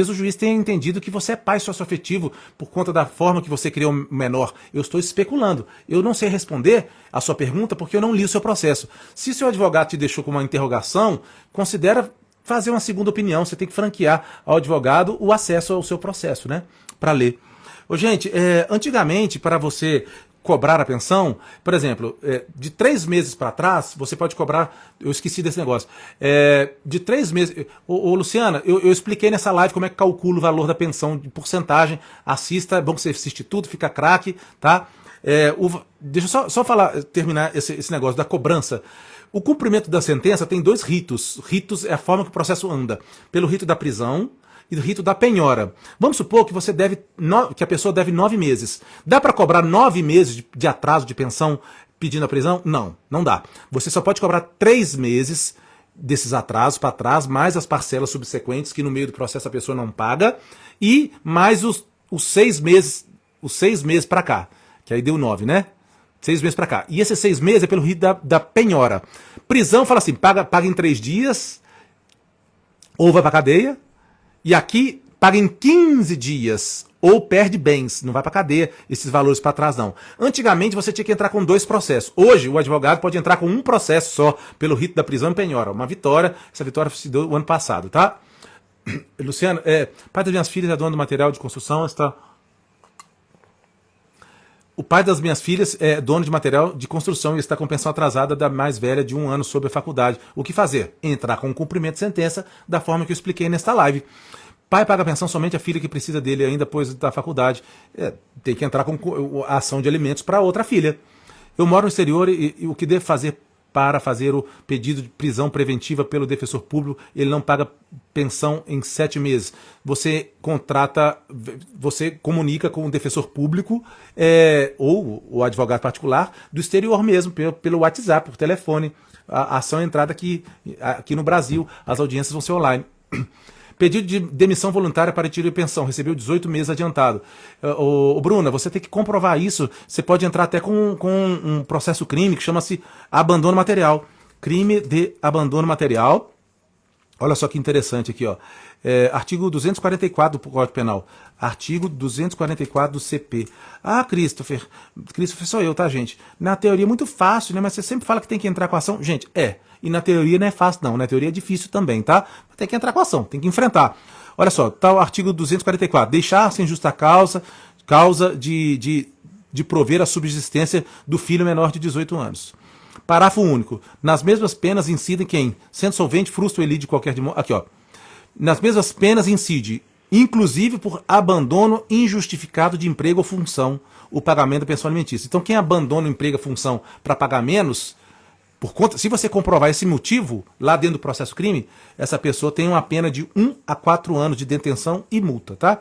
o juiz tenha entendido que você é pai socioafetivo por conta da forma que você criou o menor. Eu estou especulando. Eu não sei responder a sua pergunta porque eu não li o seu processo. Se seu advogado te deixou com uma interrogação, considera fazer uma segunda opinião. Você tem que franquear ao advogado o acesso ao seu processo, né? Para ler. Gente, antigamente, para você cobrar a pensão, por exemplo, de 3 meses para trás, você pode cobrar, eu esqueci desse negócio, de 3 meses, Luciana, eu expliquei nessa live como é que calcula o valor da pensão de porcentagem, assista, é bom que você assiste tudo, fica craque, tá? Deixa eu só terminar esse negócio da cobrança. O cumprimento da sentença tem 2 ritos. Ritos é a forma que o processo anda, pelo rito da prisão e do rito da penhora. Vamos supor que que a pessoa deve 9 meses. Dá para cobrar 9 meses de atraso de pensão pedindo a prisão? Não, não dá. Você só pode cobrar 3 meses desses atrasos para trás, mais as parcelas subsequentes que no meio do processo a pessoa não paga, e mais os 6 meses para cá, que aí deu 9, né? 6 meses para cá. E esses 6 meses é pelo rito da penhora. Prisão fala assim, paga em 3 dias, ou vai para cadeia. E aqui paga em 15 dias, ou perde bens, não vai para cadeia esses valores para trás não. Antigamente você tinha que entrar com 2 processos. Hoje o advogado pode entrar com um processo só pelo rito da prisão e penhora. Uma vitória, essa vitória se deu o ano passado, tá? Luciano, pai das minhas filhas é dono do material de construção, está... O pai das minhas filhas é dono de material de construção e está com pensão atrasada da mais velha de 1 ano sobre a faculdade. O que fazer? Entrar com um cumprimento de sentença da forma que eu expliquei nesta live. Pai paga pensão somente a filha que precisa dele ainda depois da faculdade. Tem que entrar com a ação de alimentos para outra filha. Eu moro no exterior e o que devo fazer para fazer o pedido de prisão preventiva pelo defensor público? Ele não paga pensão em 7 meses. Você comunica com o defensor público ou o advogado particular do exterior mesmo, pelo WhatsApp, por telefone. A ação é entrada aqui no Brasil, as audiências vão ser online. Pedido de demissão voluntária para retiro de pensão. Recebeu 18 meses adiantado. Bruna, você tem que comprovar isso. Você pode entrar até com um processo crime que chama-se abandono material. Crime de abandono material. Olha só que interessante aqui, ó. Artigo 244 do Código Penal. Artigo 244 do CP. Ah, Christopher sou eu, tá, gente? Na teoria é muito fácil, né? Mas você sempre fala que tem que entrar com a ação. Gente, e na teoria não é fácil, não. Na teoria é difícil também, tá? Tem que entrar com a ação, tem que enfrentar. Olha só, tá o artigo 244. Deixar sem justa causa de prover a subsistência do filho menor de 18 anos. Parágrafo único. Nas mesmas penas incidem quem? Sendo solvente, frustra ou elide qualquer... Aqui, ó. Nas mesmas penas incide, inclusive por abandono injustificado de emprego ou função, o pagamento da pensão alimentícia. Então, quem abandona o emprego ou função para pagar menos... Se você comprovar esse motivo lá dentro do processo crime, essa pessoa tem uma pena de 1 a 4 anos de detenção e multa, tá?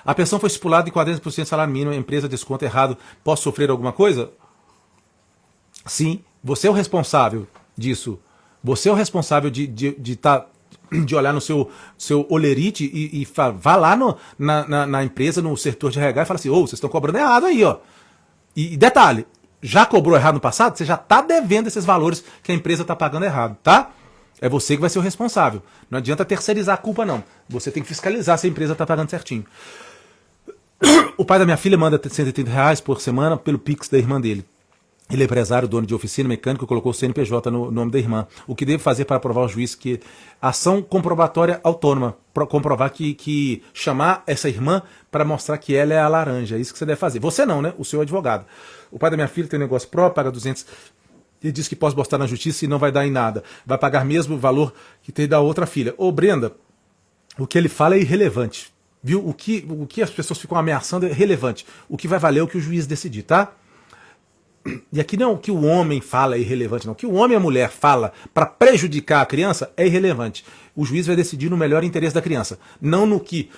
A pensão foi estipulada em 40% do salário mínimo, a empresa desconta errado. Posso sofrer alguma coisa? Sim, você é o responsável disso. Você é o responsável de olhar no seu olerite e vá lá na empresa, no setor de RH e fala assim, vocês estão cobrando errado aí, ó. E detalhe, já cobrou errado no passado, você já está devendo esses valores que a empresa está pagando errado, tá? É você que vai ser o responsável. Não adianta terceirizar a culpa, não. Você tem que fiscalizar se a empresa está pagando certinho. O pai da minha filha manda R$130 por semana pelo Pix da irmã dele. Ele é empresário, dono de oficina, mecânico, colocou o CNPJ no nome da irmã. O que deve fazer para provar ao juiz que ação comprobatória autônoma, para comprovar que chamar essa irmã para mostrar que ela é a laranja. É isso que você deve fazer. Você não, né? O seu advogado. O pai da minha filha tem um negócio próprio, paga 200 e diz que posso postar na justiça e não vai dar em nada. Vai pagar mesmo o valor que tem da outra filha. Ô, Brenda, o que ele fala é irrelevante. Viu? O que as pessoas ficam ameaçando é relevante. O que vai valer é o que o juiz decidir, tá? E aqui não é o que o homem fala é irrelevante, não. O que o homem e a mulher fala para prejudicar a criança é irrelevante. O juiz vai decidir no melhor interesse da criança. Não no que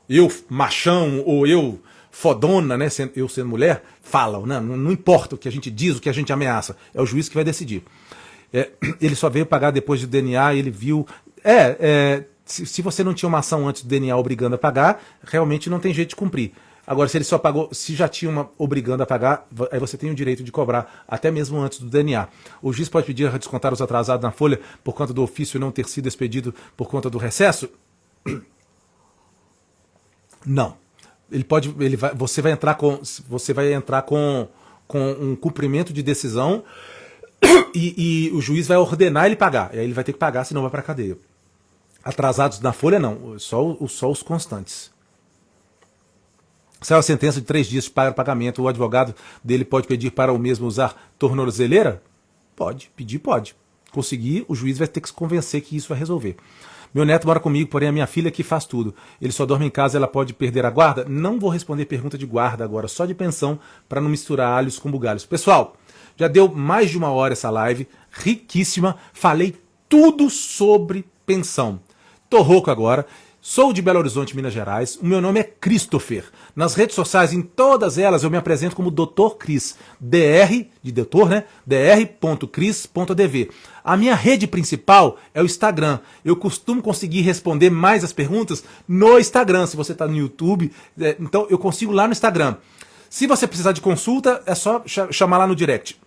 eu, machão, ou eu, fodona, né, eu sendo mulher, falam. Não importa o que a gente diz, o que a gente ameaça. É o juiz que vai decidir. Ele só veio pagar depois do DNA, ele viu... Se você não tinha uma ação antes do DNA obrigando a pagar, realmente não tem jeito de cumprir. Agora, se ele só pagou, se já tinha uma obrigando a pagar, aí você tem o direito de cobrar, até mesmo antes do DNA. O juiz pode pedir a descontar os atrasados na folha por conta do ofício não ter sido expedido por conta do recesso? Não. Você vai entrar com um cumprimento de decisão e o juiz vai ordenar ele pagar. E aí ele vai ter que pagar, senão vai para a cadeia. Atrasados na folha, não. Só os constantes. Se é uma sentença de 3 dias para pagamento, o advogado dele pode pedir para o mesmo usar tornozeleira? Pode, pedir pode. Conseguir, o juiz vai ter que se convencer que isso vai resolver. Meu neto mora comigo, porém a minha filha que faz tudo. Ele só dorme em casa, ela pode perder a guarda? Não vou responder pergunta de guarda agora, só de pensão, para não misturar alhos com bugalhos. Pessoal, já deu mais de 1 hora essa live, riquíssima, falei tudo sobre pensão. Tô rouco agora. Sou de Belo Horizonte, Minas Gerais. O meu nome é Christopher. Nas redes sociais, em todas elas, eu me apresento como Dr. Cris. Dr. de doutor, né? dr.cris.dv. A minha rede principal é o Instagram. Eu costumo conseguir responder mais as perguntas no Instagram. Se você está no YouTube, então eu consigo lá no Instagram. Se você precisar de consulta, é só chamar lá no direct,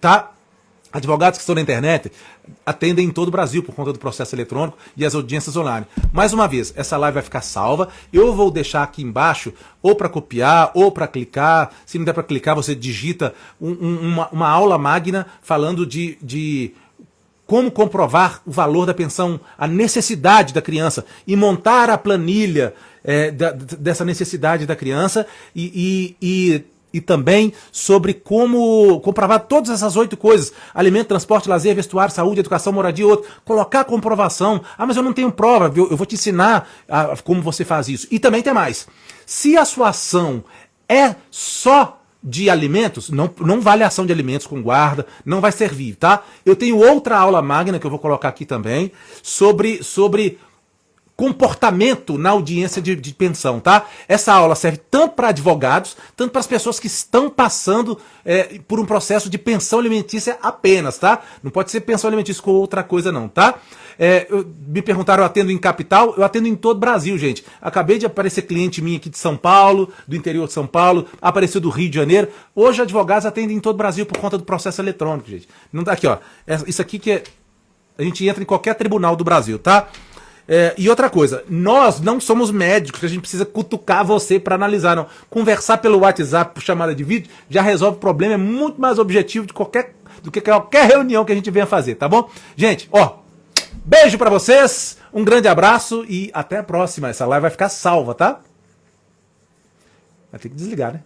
tá? Advogados que estão na internet atendem em todo o Brasil por conta do processo eletrônico e as audiências online. Mais uma vez, essa live vai ficar salva. Eu vou deixar aqui embaixo, ou para copiar, ou para clicar. Se não der para clicar, você digita uma aula magna falando de como comprovar o valor da pensão, a necessidade da criança e montar a planilha dessa necessidade da criança e também sobre como comprovar todas essas 8 coisas: alimento, transporte, lazer, vestuário, saúde, educação, moradia, outro. Colocar a comprovação. Ah, mas eu não tenho prova, eu vou te ensinar como você faz isso. E também tem mais. Se a sua ação é só de alimentos, não vale a ação de alimentos com guarda, não vai servir, tá? Eu tenho outra aula magna que eu vou colocar aqui também sobre comportamento na audiência de pensão, tá? Essa aula serve tanto para advogados, tanto para as pessoas que estão passando por um processo de pensão alimentícia apenas, tá? Não pode ser pensão alimentícia com outra coisa não, tá? Me perguntaram, eu atendo em capital? Eu atendo em todo o Brasil, gente. Acabei de aparecer cliente minha aqui de São Paulo, do interior de São Paulo, apareceu do Rio de Janeiro. Hoje advogados atendem em todo o Brasil por conta do processo eletrônico, gente. Não tá aqui, ó. Isso aqui que a gente entra em qualquer tribunal do Brasil, tá? E outra coisa, nós não somos médicos, a gente precisa cutucar você para analisar, não. Conversar pelo WhatsApp, por chamada de vídeo, já resolve o problema, é muito mais objetivo do que qualquer reunião que a gente venha fazer, tá bom? Gente, ó, beijo para vocês, um grande abraço e até a próxima. Essa live vai ficar salva, tá? Vai ter que desligar, né?